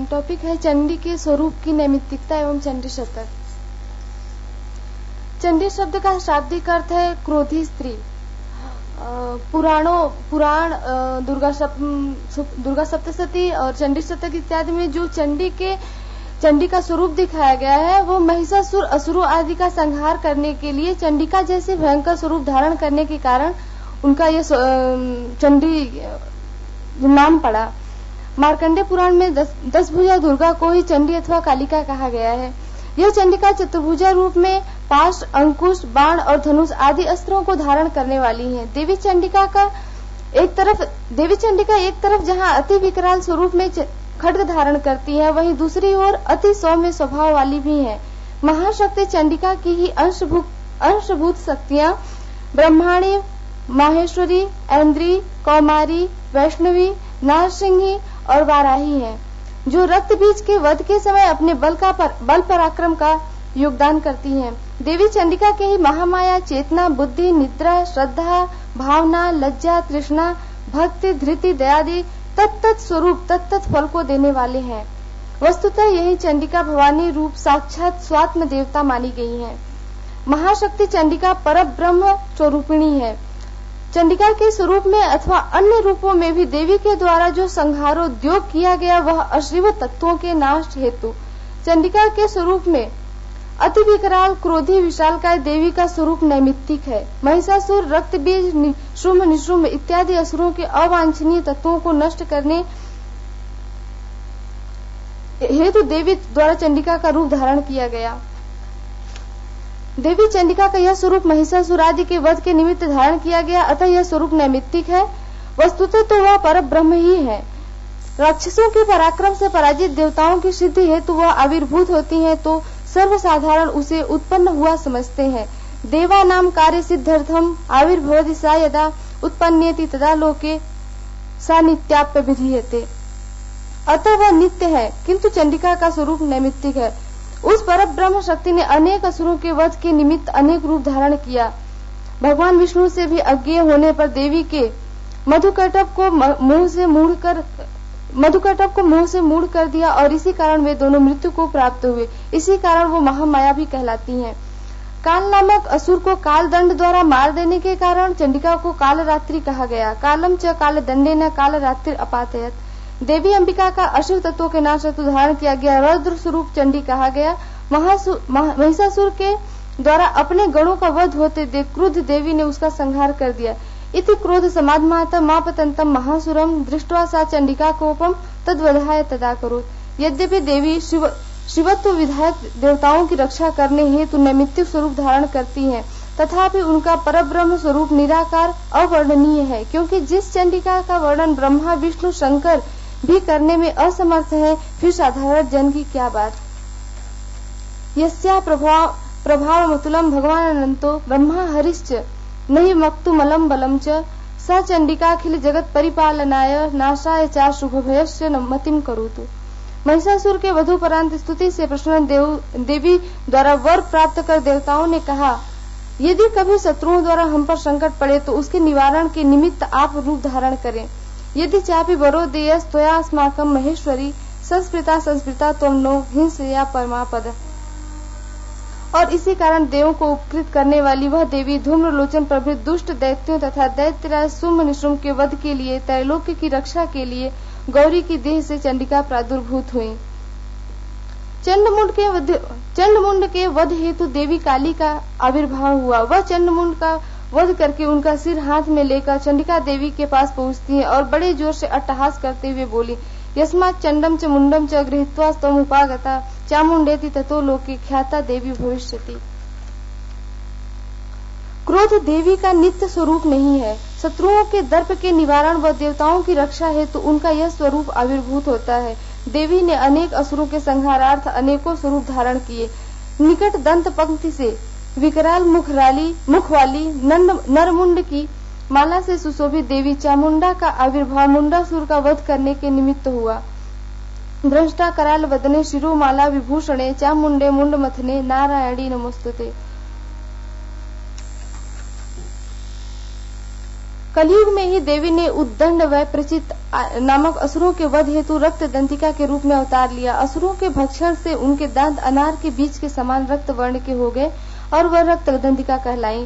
Speaker 7: topic है चंडी के स्वरूप की नैमित्तिकता एवं चंडी शतक। चंडी शब्द का शाब्दिक अर्थ है क्रोधी स्त्री। पुराण दुर्गा सप्तशती और चंडी शतक इत्यादि में जो चंडी का स्वरूप दिखाया गया है वो महिषासुर असुरों आदि का संहार करने के लिए चंडिका जैसे भयंकर स्वरूप धारण करने के कारण उनका ये चंडी नाम पड़ा। मार्कंडेय पुराण में 10 भुजा दुर्गा को ही चंडी अथवा कालिका कहा गया है। यह चंडिका चतुर्भुजा रूप में पाश, अंकुश, बाण और धनुष आदि अस्त्रों को धारण करने वाली है। देवी चंडिका एक तरफ जहां अति विकराल स्वरूप में खड्ग धारण करती है, वहीं दूसरी ओर अति सौम्य स्वभाव वाली भी है। महाशक्ति चंडिका की ही अंशभूत शक्तियां ब्रह्माणी, माहेश्वरी, ऐन्द्री, कौमारी, वैष्णवी, नारसिंही और वाराही हैं, जो रक्त बीज के वध के समय अपने बल पराक्रम का योगदान करती हैं। देवी चंडिका के ही महामाया चेतना, बुद्धि, निद्रा, श्रद्धा, भावना, लज्जा, तृष्णा, भक्ति, धृति, दयादि तत्त स्वरूप तत्त फल को देने वाले हैं। वस्तुतः यही चंडिका भवानी रूप साक्षात स्वात्म देवता मानी गई है। महाशक्ति चंडिका परब्रह्म स्वरूपिणी है। चंडिका के स्वरूप में अथवा अन्य रूपों में भी देवी के द्वारा जो संहारोद्योग किया गया वह अश्रीव तत्वों के नाश हेतु चंडिका के स्वरूप में अति विकराल, क्रोधी, विशालकाय देवी का स्वरूप नैमित्तिक है। महिषासुर, रक्त बीज, शुम्भ, निशुम्भ इत्यादि असुरों के अवांछनीय तत्वों को नष्ट करने हेतु देवी द्वारा चंडिका का रूप धारण किया गया। देवी चंडिका का यह स्वरूप महिषासुर आदि के वध के निमित्त धारण किया गया, अतः यह स्वरूप नैमित्तिक है। वस्तुतः तो वह परब्रह्म ही है। राक्षसों के पराक्रम से पराजित देवताओं की सिद्धि हेतु वह आविर्भूत होती हैं, तो सर्वसाधारण उसे उत्पन्न हुआ समझते हैं। देवा नाम कार्य सिद्ध्यर्थम आविर्भवति सा यदा उत्पन्नेति तदा लोके सा नित्याप्य विधीयते। अतः वह नित्य है, किंतु चंडिका का स्वरूप नैमित्तिक है। उस परब्रह्म शक्ति ने अनेक असुरों के वध के निमित्त अनेक रूप धारण किया। भगवान विष्णु से भी अज्ञेय होने पर देवी के मधुकैटभ को मुंह से मूढ़ कर दिया और इसी कारण वे दोनों मृत्यु को प्राप्त हुए। इसी कारण वो महामाया भी कहलाती हैं। काल नामक असुर को काल दंड द्वारा मार देने के कारण चंडिका को कालरात्रि कहा गया। कालम च काल दंडेन काल रात्रि अपातयत। देवी अंबिका का अशिव तत्वों के नाश हेतु धारण किया गया रौद्र स्वरूप चंडी कहा गया। महिषासुर के द्वारा अपने गणों का वध होते देख क्रुद्ध देवी ने उसका संहार कर दिया। इति क्रोध समाधमात मापतंतम महासुरम दृष्ट्वा सा चंडिका कोपम तद्वधाय तदा करोत्। यद्यपि देवी शिवत्व विधायक देवताओं की रक्षा करने हेतु नैमित्तिक स्वरूप धारण करती हैं, तथापि उनका परब्रह्म स्वरूप निराकार अवर्णनीय है, क्योंकि जिस चंडिका का वर्णन ब्रह्मा, विष्णु, शंकर भी करने में असमर्थ है, फिर साधारण जन की क्या बात। यस्या प्रभावमतुलं भगवानन्तो ब्रह्मा हरिश्च नहि मक्तुमलं बलं च स चंडिकाखिल जगत परिपालनाय नाशाय च शुभभयस्य मतिम करोतु। महिषासुर के वधूपरांत स्तुति से प्रसन्न देवी द्वारा वर प्राप्त कर देवताओं ने कहा, यदि कभी शत्रुओं द्वारा हम पर संकट पड़े तो उसके निवारण के निमित्त आप रूप धारण करें। यदि चापि वरो देयस त्वया अस्माकं महेश्वरी संस्कृता त्वं नो हिंसया परमापद। और इसी कारण देवों को उपकृत करने वाली वह देवी धूम्रलोचन प्रभृत दुष्ट दैत्यों तथा दैत्यराज शुंभ निशुंभ के वध के लिए त्रैलोक्य की रक्षा के लिए गौरी की देह से चंडिका प्रादुर्भूत हुई। चंडमुंड के वध हेतु देवी काली का आविर्भाव हुआ। वह चंडमुंड का वध करके उनका सिर हाथ में लेकर चंडिका देवी के पास पहुंचती है और बड़े जोर से अट्टहास करते हुए बोली, यस्मात् चंडम च मुंडम च गृहीत्वा स्तमुपागता चामुंडेति ततो लोके ख्याता देवी भविष्यति। क्रोध देवी का नित्य स्वरूप नहीं है। शत्रुओं के दर्प के निवारण व देवताओं की रक्षा हेतु उनका यह स्वरूप आविर्भूत होता है। देवी ने अनेक असुरों के संहारार्थ अनेकों स्वरूप धारण किए। निकट दंत पंक्ति से विकराल मुख वाली नरमुंड की माला से सुशोभित देवी चामुंडा का आविर्भाव मुंडासुर का वध करने के निमित्त हुआ। दृष्टा कराल वदने शिरोमाला विभूषणे चामुंडे मुंड मथने नारायणी नमोस्तुते। कलयुग में ही देवी ने उद्दंड व प्रचित नामक असुरों के वध हेतु रक्त दंतिका के रूप में अवतार लिया। असुरों के भक्षण से उनके दांत अनार के बीज के समान रक्त वर्ण के हो गए और वह रक्त दंतिका कहलाई।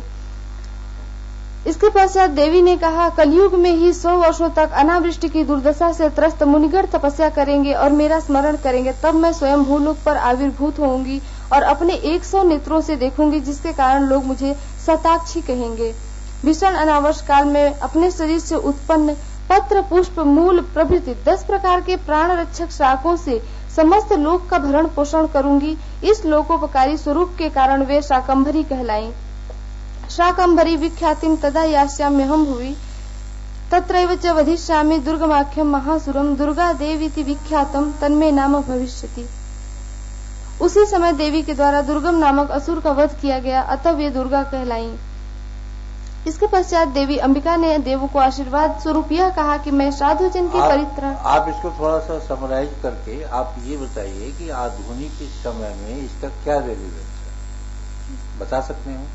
Speaker 7: इसके पश्चात देवी ने कहा, कलयुग में ही 100 वर्षों तक अनावृष्टि की दुर्दशा से त्रस्त मुनिगण तपस्या करेंगे और मेरा स्मरण करेंगे, तब मैं स्वयं भूलोक पर आविर्भूत होंगी और अपने 100 नेत्रों से देखूंगी, जिसके कारण लोग मुझे शताक्षी कहेंगे। भीषण अनावर्ष काल में अपने शरीर से उत्पन्न पत्र पुष्प मूल प्रभृति 10 प्रकार के प्राण रक्षक शाकों से समस्त लोक का भरण पोषण करूंगी। इस लोकोपकारी स्वरूप के कारण वे शाकंभरी कहलाई। शाकंभरी विख्यातिम तदा यास्याम्यहं भुवि तत्रैव च वधिष्यामि दुर्गमाख्यम महासुरम दुर्गा देवीति विख्यातम तन्मे नाम भविष्यति। उसी समय देवी के द्वारा दुर्गम नामक असुर का वध किया गया, अतः वे दुर्गा कहलाई। इसके पश्चात देवी अंबिका ने देवों को आशीर्वाद स्वरूप यह कहा कि मैं साधुजन के परित्राण।
Speaker 8: आप इसको थोड़ा सा समराइज करके आप ये बताइए कि आधुनिक समय में इसका क्या रेलिवेंस है, बता सकते हैं?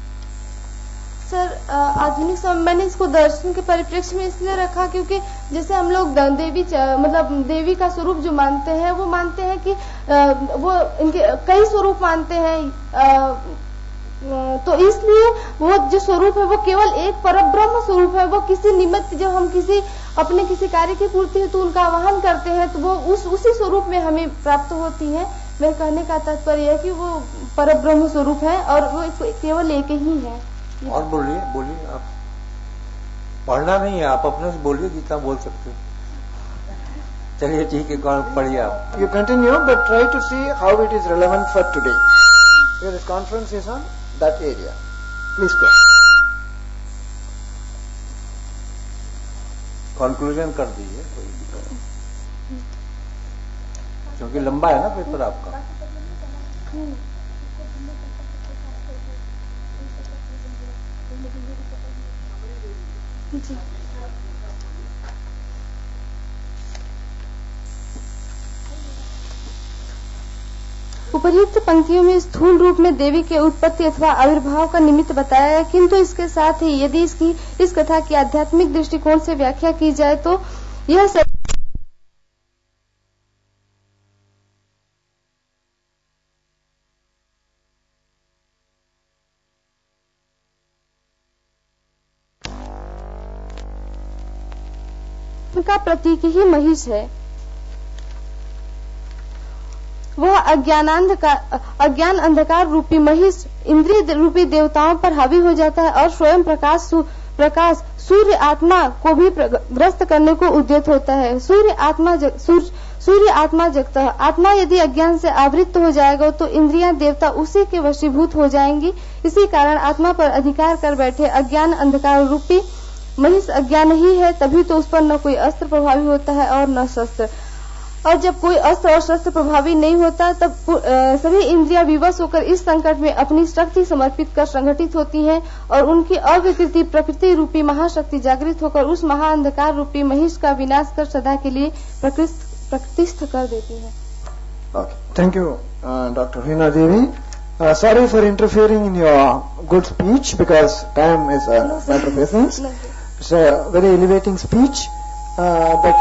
Speaker 7: सर, आधुनिक समय मैंने इसको दर्शन के परिप्रेक्ष्य में इसलिए रखा क्योंकि जैसे हम लोग देवी मतलब देवी का स्वरूप जो मानते हैं वो मानते हैं कि वो इनके कई स्वरूप मानते हैं, तो इसलिए वो जो स्वरूप है वो केवल एक परब्रह्म स्वरूप है। वो किसी निमित्त जब हम अपने किसी कार्य की पूर्ति हेतु तो उनका आवाहन करते हैं तो वो उसी स्वरूप में हमें प्राप्त होती है। मेरे कहने का तात्पर्य है कि वो परब्रह्म स्वरूप है और वो केवल एक ही है।
Speaker 8: और बोलिए आप, पढ़ना नहीं है, आप अपने से बोलिए जितना बोल सकते हो। चलिए ठीक है, पढ़िए आप।
Speaker 1: You continue, but try to see how it is relevant for today. Here this conference is on that area. Please go.
Speaker 8: Conclusion कर दीजिए, क्योंकि लंबा है ना पेपर आपका।
Speaker 7: जी। उपर्युक्त पंक्तियों में स्थूल रूप में देवी के उत्पत्ति अथवा आविर्भाव का निमित्त बताया है, किंतु इसके साथ ही यदि इस कथा की आध्यात्मिक दृष्टिकोण से व्याख्या की जाए तो यह सब का प्रतीक ही महिष है। वह अज्ञान अंधकार रूपी महिष इंद्रिय रूपी देवताओं पर हावी हो जाता है और स्वयं प्रकाश सूर्य आत्मा को भी ग्रस्त करने को उद्यत होता है। सूर्य आत्मा जगता है। आत्मा यदि अज्ञान से आवृत्त हो जाएगा तो इंद्रियां देवता उसी के वशीभूत हो जाएंगी। इसी कारण आत्मा पर अधिकार कर बैठे अज्ञान अंधकार रूपी महिष अज्ञान ही है, तभी तो उस पर न कोई अस्त्र प्रभावी होता है और न शस्त्र। और जब कोई अस्त्र और शस्त्र प्रभावी नहीं होता तब सभी इंद्रियां विवश होकर इस संकट में अपनी शक्ति समर्पित कर संगठित होती हैं और उनकी अविकृति प्रकृति रूपी महाशक्ति जागृत होकर उस महाअंधकार रूपी महिष का विनाश कर सदा के लिए प्रतिष्ठ कर देती है.
Speaker 1: Thank you, Dr. Reena Devi. Sorry for interfering in your good speech because time is a matter of essence. It's a very elevating speech, but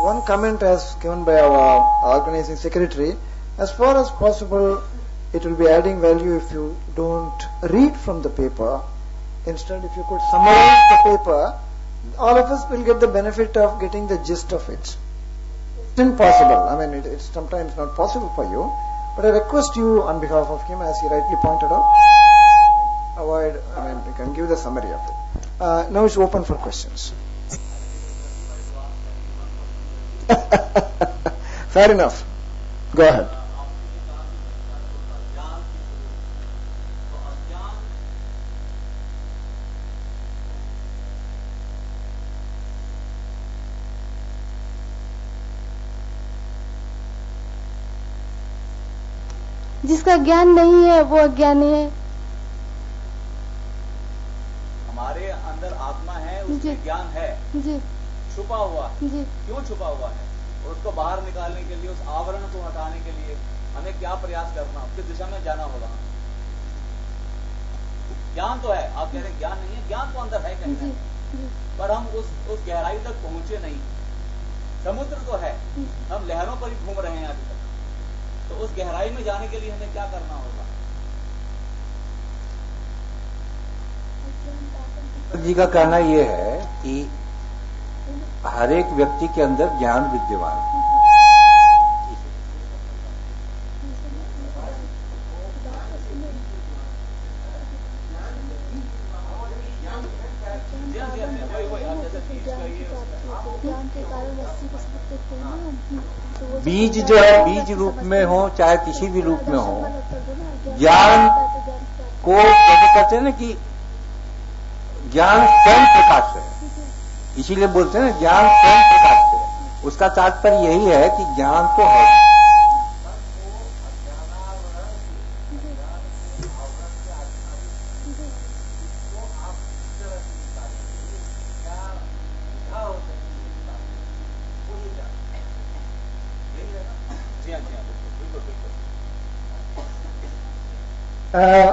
Speaker 1: one comment as given by our organizing secretary, as far as possible, it will be adding value if you don't read from the paper. Instead, if you could summarize the paper, all of us will get the benefit of getting the gist of it. It's impossible. I mean, it's sometimes not possible for you. But I request you on behalf of him, as he rightly pointed out, you can give the summary of it. Now it's open for questions. Fair enough. Go ahead.
Speaker 7: जिसका ज्ञान नहीं है वो अज्ञानी है.
Speaker 3: हमारे अंदर आत्मा है, उसमें ज्ञान है
Speaker 7: जी,
Speaker 3: छुपा हुआ है.
Speaker 7: जी.
Speaker 3: क्यों छुपा हुआ है? और उसको बाहर निकालने के लिए, उस आवरण को हटाने के लिए हमें क्या प्रयास करना, किस दिशा में जाना होगा? ज्ञान तो है, आप कह रहे ज्ञान नहीं है, ज्ञान तो अंदर है कहीं ना, पर हम उस गहराई तक पहुंचे नहीं. समुद्र तो है, हम लहरों पर ही घूम रहे हैं अभी तक. तो उस गहराई में जाने के लिए हमें क्या करना होगा?
Speaker 8: जी का कहना यह है कि हर एक व्यक्ति के अंदर ज्ञान विद्यमान है. बीज जो है, बीज रूप में हो चाहे किसी भी रूप में हो, ज्ञान को जैसे कहते हैं ना कि ज्ञान स्वयं प्रकाश है, इसीलिए बोलते हैं ना ज्ञान स्वयं प्रकाश है. उसका तात्पर्य यही है कि ज्ञान तो है.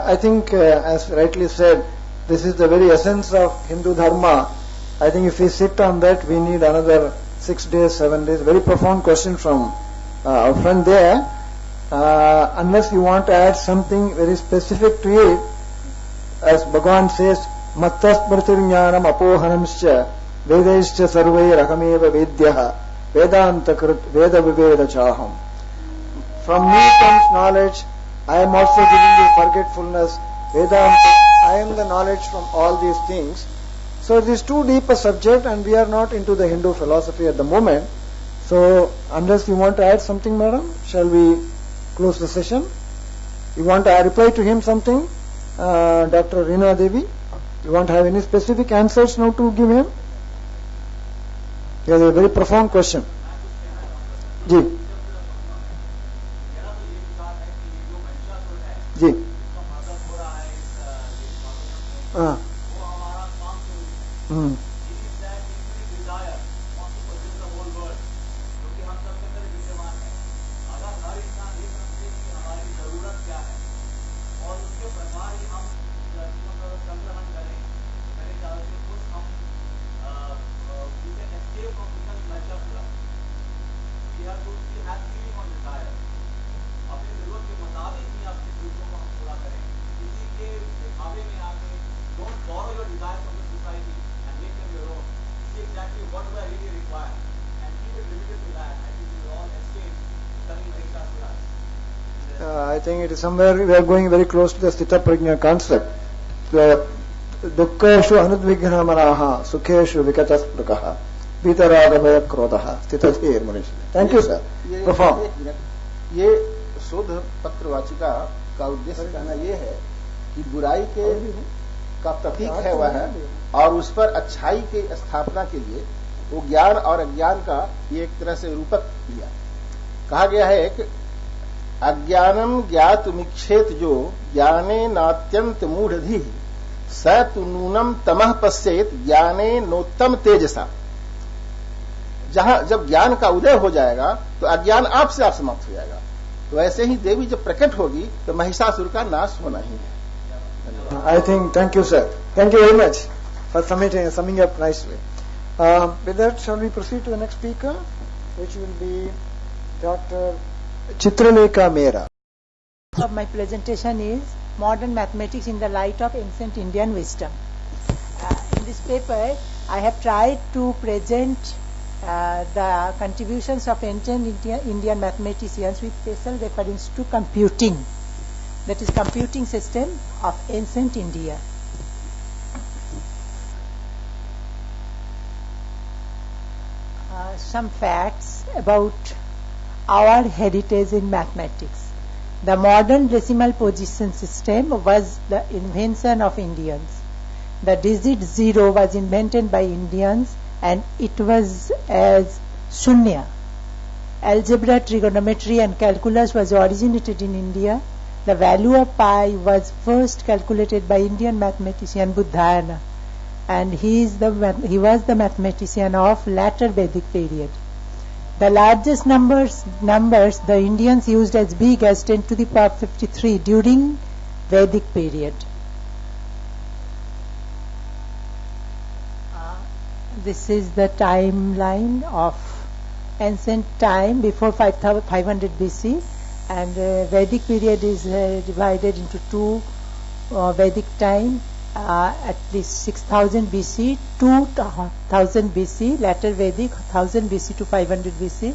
Speaker 1: I think, as rightly said, this is the very essence of Hindu Dharma. I think if we sit on that, we need another 6 days, 7 days. Very profound question from our friend there. Unless you want to add something very specific to it, as Bhagavan says, Mattas Pratirjnanam Apohanamscha Vedaischa Sarvai Rakameva Vedyaha Vedantakrit Veda Viveda Chaham. From me comes knowledge. I am also giving you forgetfulness. Vedanta, I am the knowledge from all these things. So it is too deep a subject and we are not into the Hindu philosophy at the moment. So unless you want to add something, madam, shall we close the session? You want to reply to him something? Dr. Reena Devi, you want to have any specific answers now to give him? He has a very profound question. Ji. Ji. I think it is somewhere we are going very close to the Sthita Prajna concept. Dukkeshu anudvighna manaha sukheshu vikatasprukaha vitaragavaya krodha sthitadhir manish. Thank you, sir. Profound.
Speaker 9: ये शोध पत्र वाचिका का उद्देश्य कहना ये है कि बुराई के का प्रतीक है वह है और उस पर अच्छाई की स्थापना के लिए वो ज्ञान और अज्ञान का ये एक तरह से रूपक दिया। कहा गया है कि अज्ञानम ज्ञातुमिच्छेत जो ज्ञाने नात्यंत मूढ़धि स तु नूनम तमः पश्येत ज्ञाने नोत्तम तेजसा। जब ज्ञान का उदय हो जाएगा तो अज्ञान आप से आप समाप्त हो जाएगा। तो ऐसे ही देवी जब प्रकट होगी तो महिषासुर का नाश होना ही है।
Speaker 1: I think, thank you, sir. Thank you very much for summing up nicely. With that, shall we proceed to the next speaker, which will be Dr. Chitralekha Mehra.
Speaker 10: Of my presentation is Modern Mathematics in the Light of Ancient Indian Wisdom. In this paper, I have tried to present the contributions of ancient Indian mathematicians with special reference to computing, that is computing system of ancient India. Some facts about our heritage in mathematics. The modern decimal position system was the invention of Indians. The digit 0 was invented by Indians and it was as Shunya. Algebra, trigonometry and calculus was originated in India. The value of pi was first calculated by Indian mathematician Buddhayana, and he was the mathematician of later Vedic period. The largest numbers the Indians used as big as 10 to the power 53 during Vedic period. This is the timeline of ancient time before 500 BC, and Vedic period is divided into two. Vedic time at least 6000 BC, 2000 BC, later Vedic 1000 BC to 500 BC,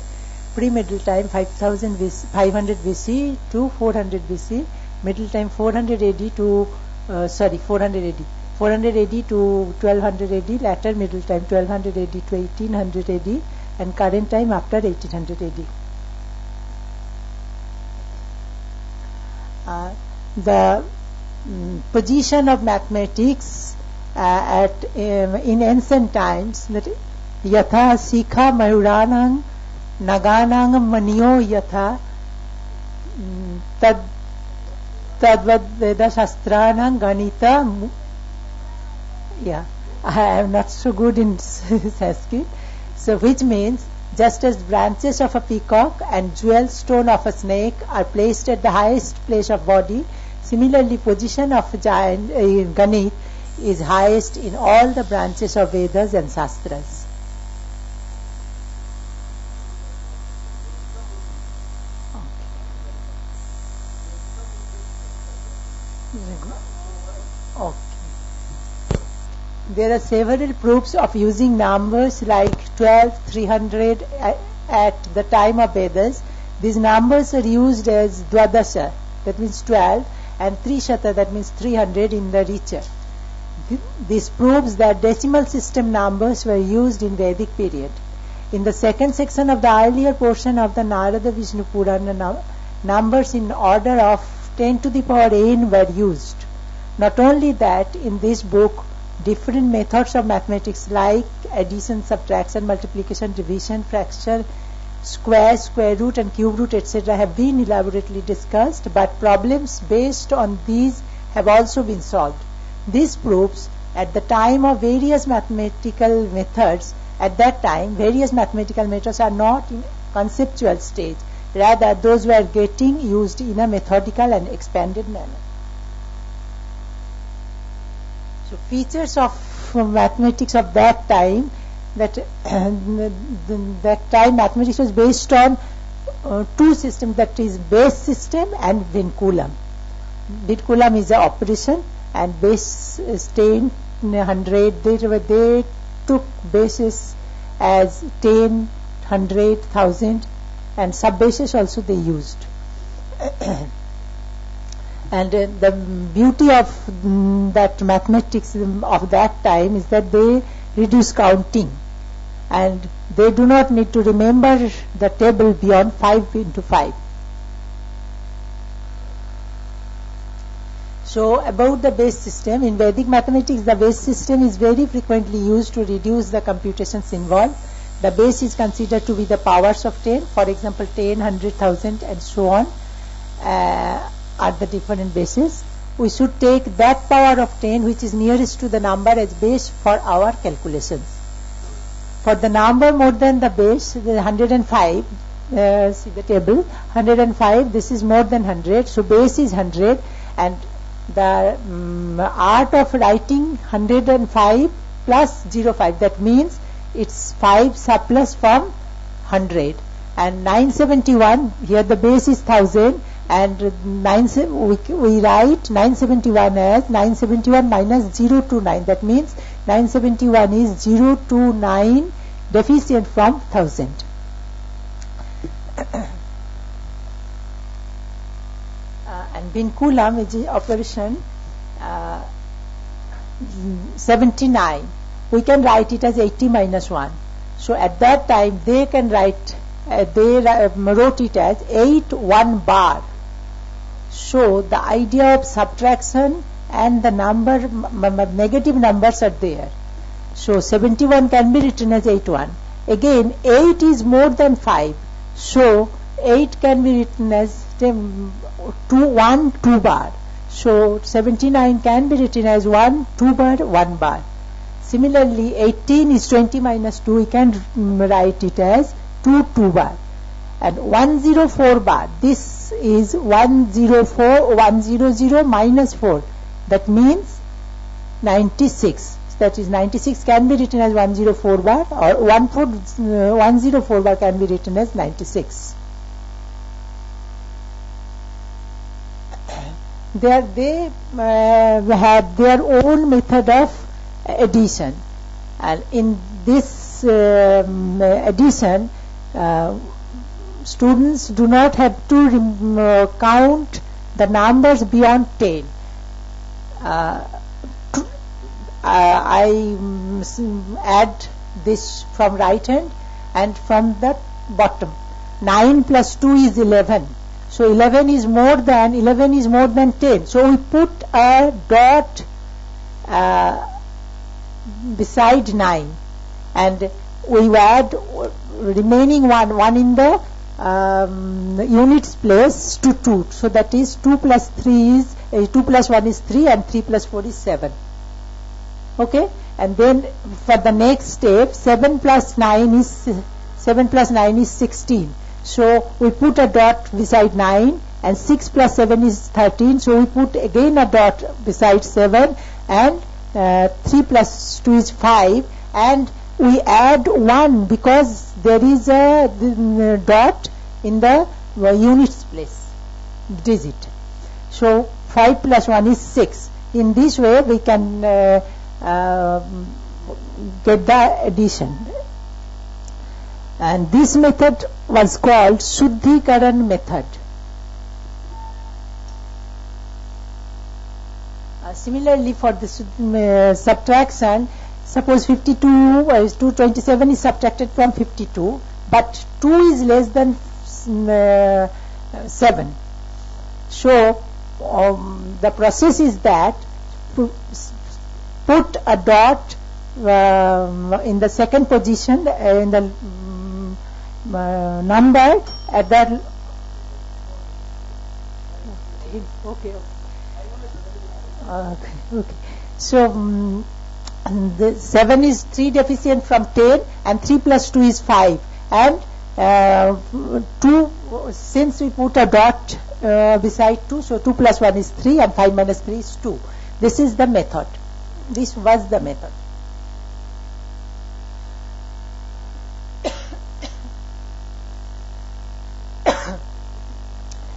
Speaker 10: pre-middle time 500 BC to 400 BC, middle time 400 AD to 400 AD to 1200 AD, later middle time 1200 AD to 1800 AD, and current time after 1800 AD. The position of mathematics in ancient times, that yatha sikha mayuranang naganang maniyo yatha tadvad veda shastranang ganita. Yeah, I am not so good in Sanskrit. So which means, just as branches of a peacock and jewel stone of a snake are placed at the highest place of body, similarly position of giant Ganit is highest in all the branches of Vedas and Shastras. Okay. There are several proofs of using numbers like 12, 300 at the time of Vedas. These numbers are used as Dwadasha, that means 12, and Trishata, that means 300 in the richer. This proves that decimal system numbers were used in Vedic period. In the second section of the earlier portion of the Narada Vishnu Purana, numbers in order of 10 to the power n were used. Not only that, in this book, different methods of mathematics like addition, subtraction, multiplication, division, fraction, square, square root and cube root, etc. have been elaborately discussed, but problems based on these have also been solved. This proves at the time of various mathematical methods, at that time various mathematical methods are not in conceptual stage, rather those were getting used in a methodical and expanded manner. So features of mathematics of that time, that time mathematics was based on two systems, that is base system and vinculum. Vinculum is an operation and base is 10, 100. They took bases as 10, 100, 1000, and sub-bases also they used. And the beauty of that mathematics of that time is that they reduce counting, and they do not need to remember the table beyond 5 into 5. So about the base system, in Vedic mathematics the base system is very frequently used to reduce the computations involved. The base is considered to be the powers of 10, for example 10, 100,000 and so on are the different bases. We should take that power of 10 which is nearest to the number as base for our calculations. For the number more than the base, the 105, see the table, 105, this is more than 100, so base is 100, and the art of writing 105 plus 05, that means it's 5 surplus from 100, and 971, here the base is 1000, and we write 971 as 971 minus 029, that means 971 is 029 deficient from 1000. And Vinculam, which is operation 79, we can write it as 80 minus 1. So at that time they can write, they wrote it as 8 1 bar. So the idea of subtraction and the number, negative numbers are there. So 71 can be written as 8 1. Again 8 is more than 5. So 8 can be written as 2 1 2 bar. So 79 can be written as 1 2 bar 1 bar. Similarly 18 is 20 minus 2. We can write it as 2 2 bar. And 104 bar, this is 104 100 minus 4. That means 96. That is 96 can be written as 104 bar, or 104 bar can be written as 96. They have their own method of addition, and in this addition students do not have to count the numbers beyond 10. I add this from right hand and from the bottom. 9 plus 2 is 11. So 11 is more than 10. So we put a dot beside 9, and we add remaining one in the units place to 2. So that is 2 plus 3 is 2 plus 1 is 3, and 3 plus 4 is 7. Okay, and then for the next step, 7 plus 9 is 16. So we put a dot beside 9, and 6 plus 7 is 13. So we put again a dot beside 7, and 3 plus 2 is 5, and we add 1 because there is a dot in the units place, digit. So 5 plus 1 is 6. In this way we can get the addition, and this method was called Shuddhikaran method. Similarly, for the subtraction, suppose 52 is 227 is subtracted from 52, but 2 is less than 7. So the process is that put a dot in the second position in the number at that. Okay. So the 7 is 3 deficient from 10, and 3 plus 2 is 5, and 2, since we put a dot beside 2, so 2 plus 1 is 3, and 5 minus 3 is 2. This is the method. This was the method.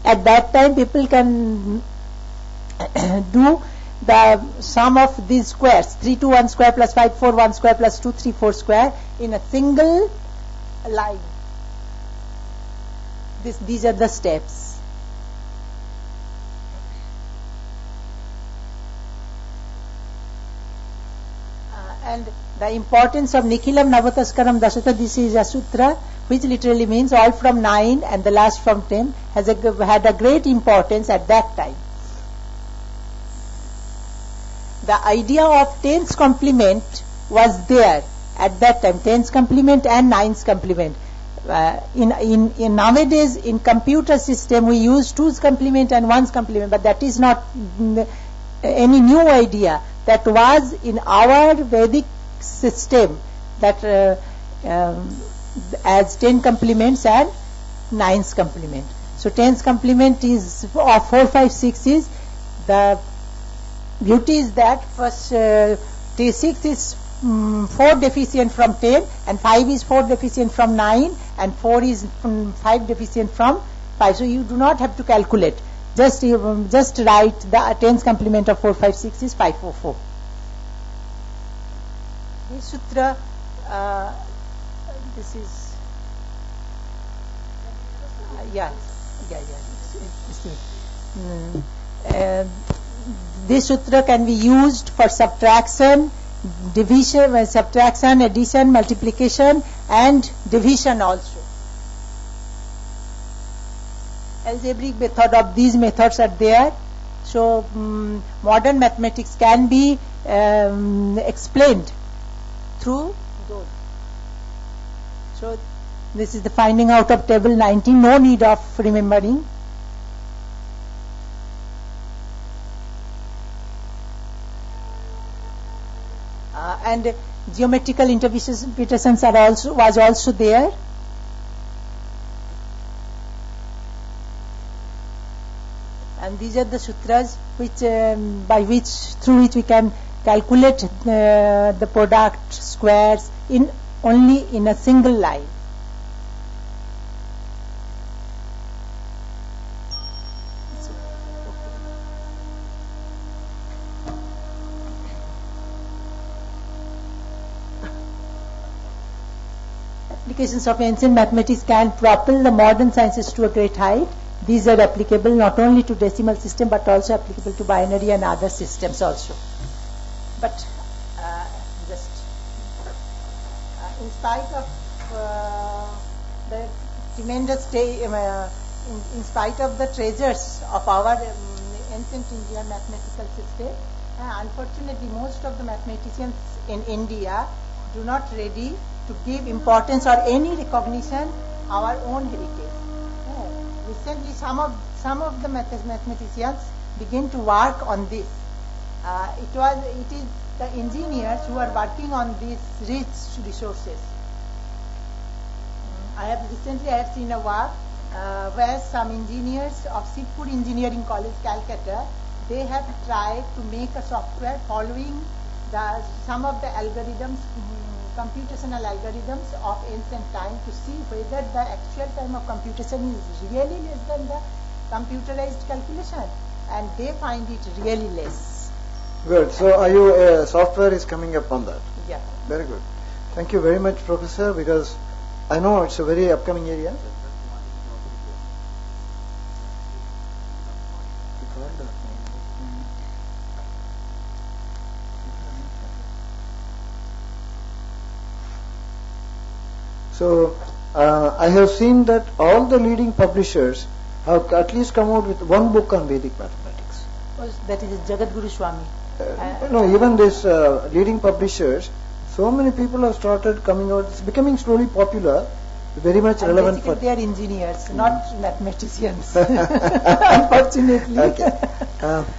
Speaker 10: At that time people can do the sum of these squares, 3 2 1 square plus 5 4 1 square plus 2 3 4 square in a single line. These are the steps. And the importance of Nikhilam Navataskaram Dasata, this is a sutra which literally means all from 9 and the last from 10, had a great importance at that time. the idea of tens complement was there at that time, tens complement and nines complement. In nowadays in computer system we use twos complement and ones complement, but that is not any new idea. That was in our Vedic system, that as 10 complements and nines complement. So tens complement is of 4, 5, 6 is the beauty is that first 6 is 4 deficient from 10 and 5 is 4 deficient from 9 and 4 is 5 deficient from 5. So you do not have to calculate. Just write the tens complement of 4, 5, 6 is 544. This sutra, this is this sutra can be used for subtraction, division, subtraction, addition, multiplication and division also. Algebraic method of these methods are there. So modern mathematics can be explained through those. So this is the finding out of table 19, no need of remembering. And geometrical interpretations was also there. And these are the sutras which through which we can calculate the product squares only in a single line. Applications of ancient mathematics can propel the modern sciences to a great height. These are applicable not only to decimal system but also applicable to binary and other systems also. But in spite of the tremendous in spite of the treasures of our ancient Indian mathematical system, unfortunately most of the mathematicians in India do not ready to give importance or any recognition our own heritage. Recently, some of the mathematicians begin to work on this. It is the engineers who are working on these rich resources. I have seen a work where some engineers of Sidhpur Engineering College, Calcutta, they have tried to make a software following some of the algorithms, computational algorithms of ancient time, to see whether the actual time of computation is really less than the computerized calculation, and they find it really less.
Speaker 1: Good. So software is coming up on that?
Speaker 10: Yeah.
Speaker 1: Very good. Thank you very much, Professor, because I know it's a very upcoming area. So I have seen that all the leading publishers have at least come out with one book on Vedic mathematics.
Speaker 10: That is Jagadguru Swami.
Speaker 1: No, even these leading publishers, so many people have started coming out. It's becoming slowly popular, very much and relevant for.
Speaker 10: They are engineers, not mathematicians. Unfortunately.
Speaker 1: Okay.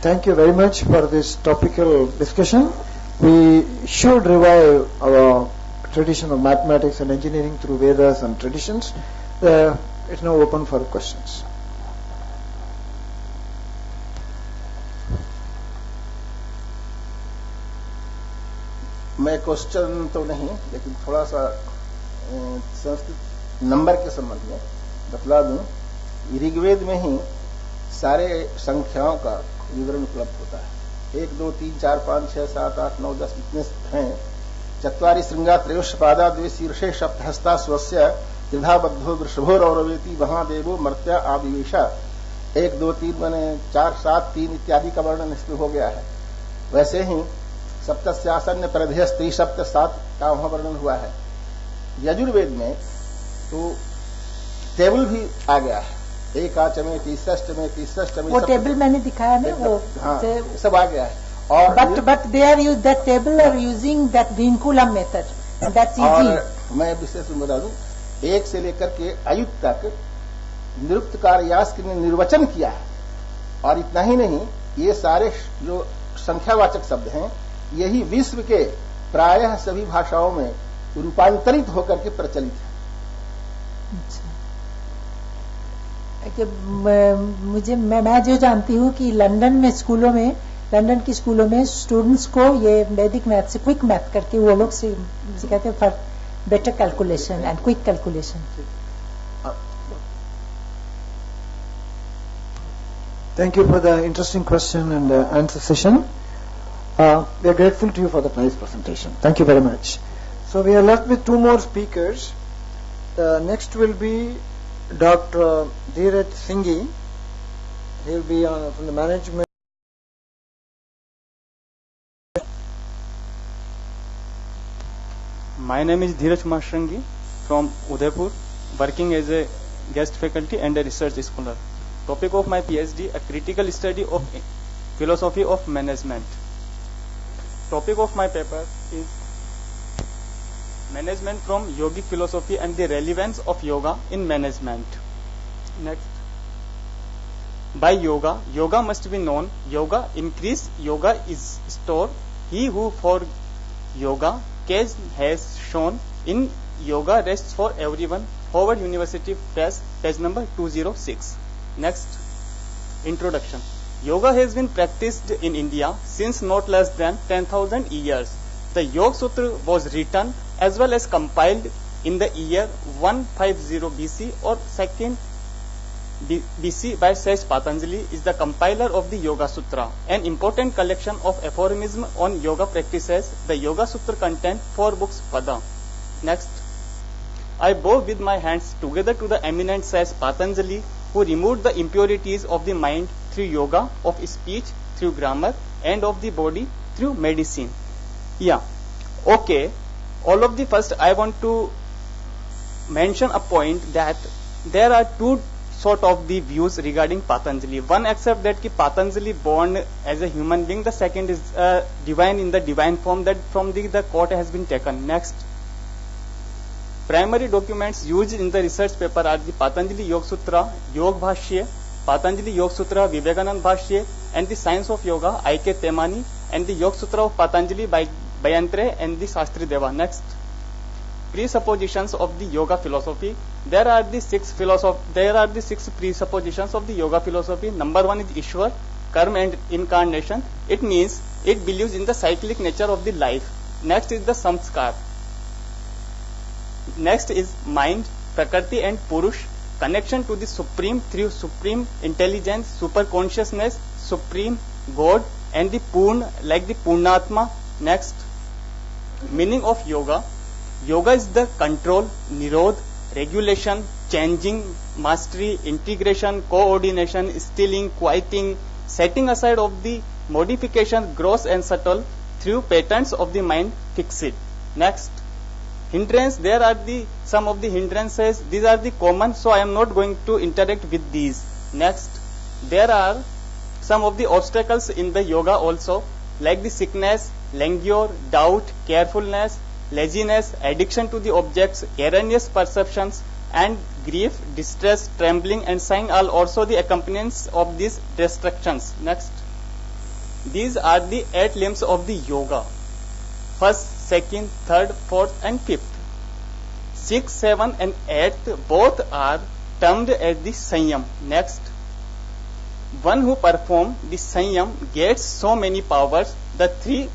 Speaker 1: Thank you very much for this topical discussion. We should revive our tradition of mathematics and engineering through Vedas and traditions. It's now open for questions.
Speaker 9: मैं question तो नहीं, लेकिन थोड़ा सा Sanskrit number के संबंध में बतला दूं। ऋग्वेद में ही सारे संख्याओं का विवरण उपलब्ध होता है। 1, 2, 3, 4, 5, 6, 7, 8, 9, 10 इतने हैं। चत्वारि श्रृंगा त्रयोष्पादा द्वे शीर्षे सप्तहस्ता स्वस्य त्रिधाबद्धो वृषभो रौरवेति महादेवो मर्त्या आदिवेशा। 1, 2, 3 माने 4, 7, 3 इत्यादि का वर्णन इसमें हो गया है। वैसे ही सप्तस्यासन्न प्रधेय स्त्री सप्त 7 का वहां वर्णन हुआ है। यजुर्वेद में तो टेबल भी आ गया है, एकाचमे तीसष्टमे तीसष्टमे,
Speaker 10: वो टेबल मैंने दिखाया ना, वो
Speaker 9: हाँ सब आ गया है। और
Speaker 10: but they are use that table are using that Vinkulam method, and that's easy.
Speaker 9: और मैं विशेष में बता दूं, 1 से लेकर के अयुत तक निरुक्त कार्यास ने निर्वचन किया है, और इतना ही नहीं, ये सारे जो संख्यावाचक शब्द हैं यही विश्व के प्रायः सभी भाषाओं में रूपांतरित होकर के प्रचलित है।
Speaker 10: मुझे मैं जो जानती हूँ कि लंदन की स्कूलों में स्टूडेंट्स को ये वैदिक मैथ से क्विक मैथ करके वो लोग सिखाते हैं for better calculation and quick calculation.
Speaker 1: Thank you for the interesting question and answer session. We are grateful to you for the nice presentation. Thank you very much. So we are left with 2 more speakers. Next will be Dr. Dheeraj Singhi. He will be from the management.
Speaker 11: My name is Dheeraj Kumar Singhi from Udaipur, working as a guest faculty and a research scholar. Topic of my PhD, a critical study of philosophy of management. Topic of my paper is management from yogic philosophy and the relevance of yoga in management. Next. By yoga, yoga must be known. Yoga increase, yoga is store. He who for yoga case has shown in Yoga Rests for Everyone, Howard University Press, page number 206. Next, introduction. Yoga has been practiced in India since not less than 10,000 years. The Yoga Sutra was written as well as compiled in the year 150 BC or 2nd BC by Sage Patanjali is the compiler of the Yoga Sutra, an important collection of aphorisms on yoga practices. The Yoga Sutra contains 4 books Pada. Next, I bow with my hands together to the eminent Sage Patanjali, who removed the impurities of the mind through yoga, of speech through grammar, and of the body through medicine. Yeah, okay. All of the first, I want to mention a point that there are 2 sort of the views regarding Patanjali. One accept that ki Patanjali born as a human being. The second is divine in the divine form that from the quote has been taken. Next, primary documents used in the research paper are the Patanjali Yoga Sutra, Yoga Bhashya, Patanjali Yoga Sutra, Vivekanand Bhashya, and the Science of Yoga, I.K. Temani, and the Yoga Sutra of Patanjali by Bayantre and the Shastri Deva. Next, presuppositions of the yoga philosophy. There are the 6 presuppositions of the yoga philosophy. Number 1 is Ishwar, karma and incarnation. It means it believes in the cyclic nature of the life. Next is the samskar. Next is mind, prakriti and purush, connection to the supreme through supreme intelligence, super consciousness, supreme God, and the purna like the purnatma. Next, meaning of yoga. Yoga is the control, nirodh, regulation, changing, mastery, integration, coordination, stilling, quieting, setting aside of the modification, gross and subtle, through patterns of the mind fixed. Next, hindrance. There are some of the hindrances. These are the common, so I am not going to interact with these. Next, there are some of the obstacles in the yoga also, like the sickness, languor, doubt, carefulness, laziness, addiction to the objects, erroneous perceptions, and grief, distress, trembling, and sighing are also the accompaniments of these distractions. Next, these are the 8 limbs of the yoga. First, second, third, fourth, and fifth. 6, 7, and 8th both are termed as the Sanyam. Next, one who performs the Sanyam gets so many powers. The 3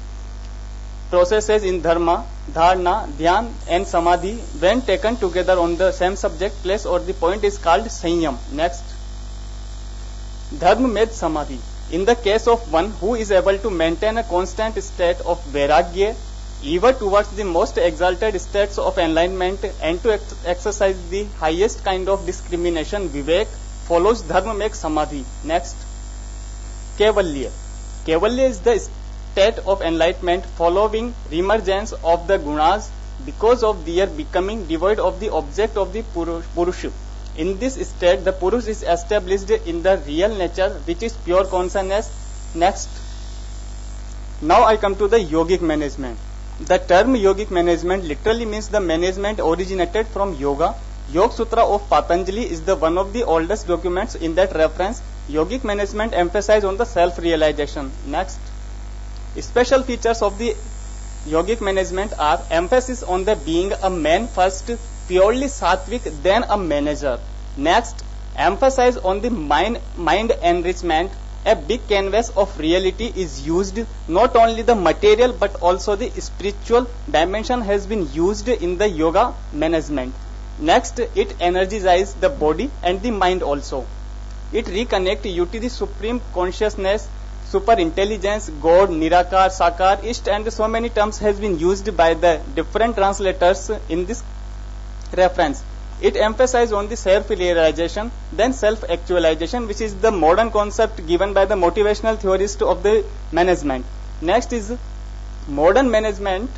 Speaker 11: processes in Dharma, Dharana, Dhyan, and Samadhi, when taken together on the same subject, place, or the point, is called Sanyam. Next, Dharma made Samadhi. In the case of one who is able to maintain a constant state of Vairagya, ever towards the most exalted states of enlightenment, and to exercise the highest kind of discrimination, Vivek, follows Dharma makes Samadhi. Next, Kaivalya. Kaivalya is the state of enlightenment following reemergence of the gunas because of their becoming devoid of the object of the Purusha. In this state, the Purusha is established in the real nature, which is pure consciousness. Next, Now I come to the yogic management. The term yogic management literally means the management originated from yoga. Yoga Sutra of Patanjali is the one of the oldest documents in that reference. Yogic management emphasizes on the self-realization. Next, special features of the yogic management are emphasis on the being a man first, purely sattvic, then a manager. Next, emphasis on the mind enrichment. A big canvas of reality is used. Not only the material but also the spiritual dimension has been used in the yoga management. Next, it energizes the body and the mind also. It reconnects you to the supreme consciousness, super intelligence, God, Nirakar, Sakar, Ishta, and so many terms has been used by the different translators in this reference. It emphasizes on the self-realization, then self-actualization, which is the modern concept given by the motivational theorist of the management. Next is modern management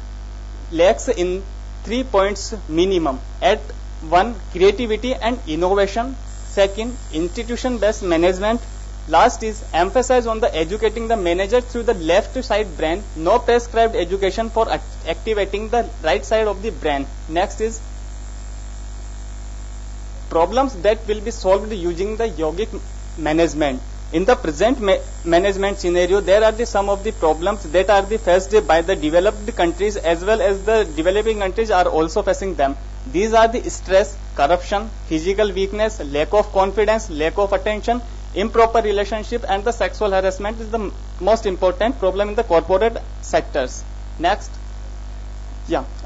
Speaker 11: lacks in 3 points minimum. At 1, creativity and innovation. Second, institution-based management. Last is emphasis on the educating the manager through the left side brain. No prescribed education for activating the right side of the brain. Next is problems that will be solved using the yogic management. In the present management scenario, there are some of the problems that are faced by the developed countries as well as the developing countries are also facing them. These are the stress, corruption, physical weakness, lack of confidence, lack of attention, improper relationship, and the sexual harassment is the most important problem in the corporate sectors. Next.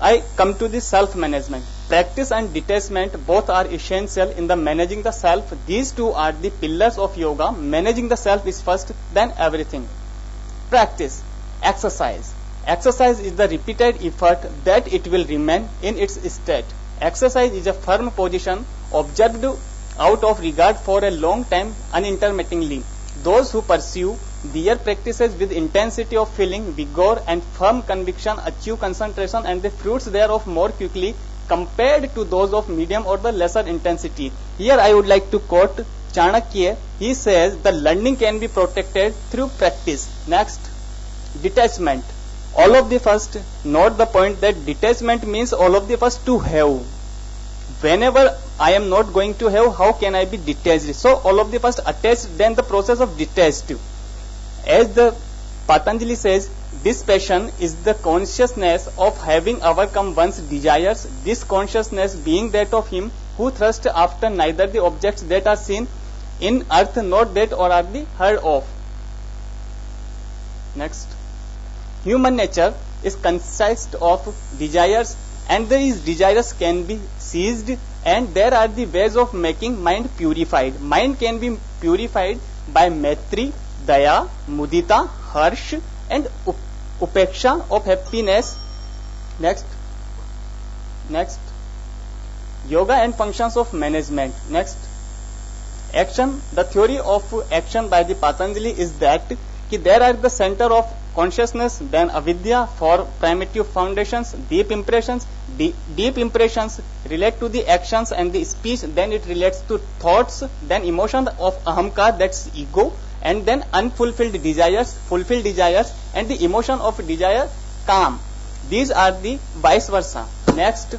Speaker 11: I come to the self-management. Practice and detachment both are essential in the managing the self. These two are the pillars of yoga. Managing the self is first, then everything. Practice. Exercise. Exercise is the repeated effort that it will remain in its state. Exercise is a firm position observed out of regard for a long time unintermittingly. Those who pursue their practices with intensity of feeling, vigor and firm conviction achieve concentration and the fruits thereof more quickly compared to those of medium or the lesser intensity. Here I would like to quote Chanakya. He says the learning can be protected through practice. Next, detachment. All of the first, note the point that detachment means all of the first to have. Whenever I am not going to have, how can I be detached? So all of the first attached, then the process of detached. As the Patanjali says, this passion is the consciousness of having overcome one's desires, this consciousness being that of him who thirsts after neither the objects that are seen in earth nor that or are the heard of. Next. Human nature is consist of desires and these desires can be seized and there are the ways of making mind purified. Mind can be purified by Maitri, Daya, Mudita, Harsh and Upeksha of happiness. Next. Yoga and functions of management. Next. Action. The theory of action by the Patanjali is that there are the center of consciousness, then avidya for primitive foundations, deep impressions. Deep impressions relate to the actions and the speech, then it relates to thoughts, then emotion of ahamkar, that's ego, and then unfulfilled desires, fulfilled desires, and the emotion of desire, calm. These are the vice versa. Next,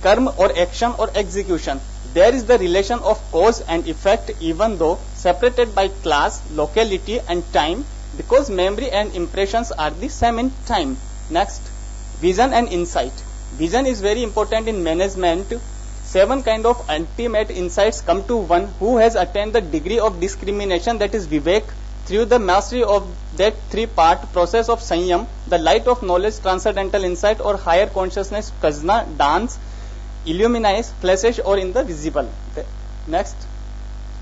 Speaker 11: karma or action or execution. There is the relation of cause and effect even though separated by class, locality and time, because memory and impressions are the same in time. Next, vision and insight. Vision is very important in management. 7 kind of ultimate insights come to one who has attained the degree of discrimination, that is Vivek, through the mastery of that 3-part process of Sanyam, the light of knowledge, transcendental insight or higher consciousness, Kajna, dance, illuminize, flashes or in the visible. Next,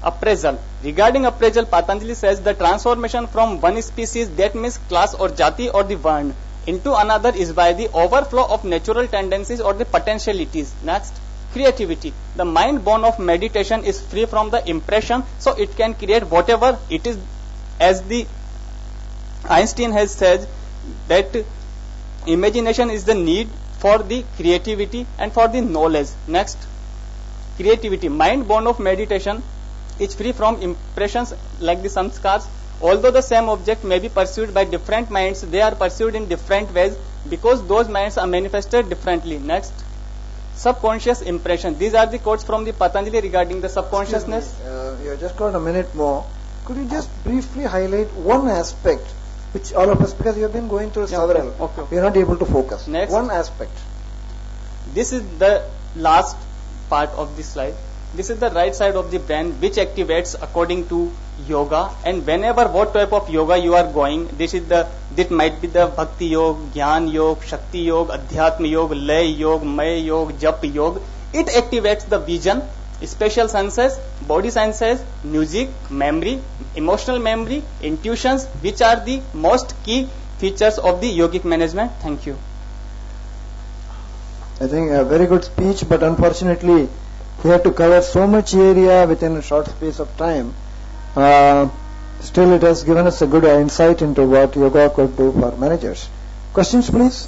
Speaker 11: appraisal. Regarding appraisal, Patanjali says the transformation from one species, that means class or jati or the varn, into another is by the overflow of natural tendencies or the potentialities. Next, creativity. The mind born of meditation is free from the impression, so it can create whatever it is, as the Einstein has said that imagination is the need for the creativity and for the knowledge. Next, creativity. Mind born of meditation is free from impressions like the samskars Although the same object may be pursued by different minds, they are pursued in different ways because those minds are manifested differently. Next. Subconscious impression. These are the quotes from the Patanjali regarding the subconsciousness.
Speaker 1: You just got a minute more. Could you just briefly highlight one aspect which all of us, because you have been going through several, we are not able to focus.
Speaker 11: Next.
Speaker 1: One aspect.
Speaker 11: This is the last part of this slide. This is the right side of the brain which activates according to yoga, and whenever what type of yoga you are going, this might be the Bhakti Yoga, Jnana Yoga, Shakti Yoga, Adhyatma Yoga, Lay Yoga, Maya Yoga, Jap Yoga. It activates the vision, special senses, body senses, music, memory, emotional memory, intuitions, which are the most key features of the yogic management. Thank you.
Speaker 1: I think a very good speech, but unfortunately we have to cover so much area within a short space of time. Still, it has given us a good insight into what yoga could do for managers. Questions, please?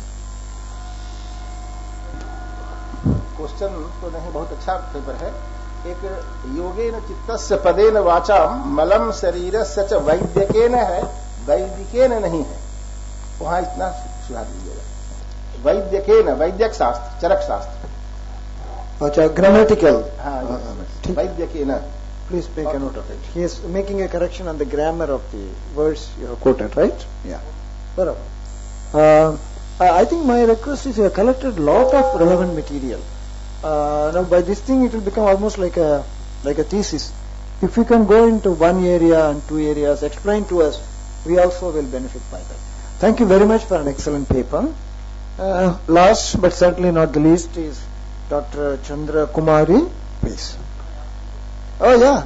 Speaker 9: Question तो नहीं, बहुत अच्छा paper है. एक योगेन चित्तस्य पदेन वाचा मलम शरीरस्य च वैद्यकेन है, वैदिकेन नहीं है. वहां इतना सुधार दीजिएगा. वैद्यकेन, वैद्यक शास्त्र, चरक शास्त्र.
Speaker 1: अच्छा, ग्रामेटिकल.
Speaker 9: हाँ, वैद्यकेन.
Speaker 1: Please make a note of it. He is making a correction on the grammar of the words you have quoted, right? Yeah. I think my request is you have collected a lot of relevant material. Now by this thing it will become almost like a thesis. If you can go into one area and two areas, explain to us, we also will benefit by that. Thank you very much for an excellent paper. Last but certainly not the least is Dr. Chandra Kumari, please. Oh yeah.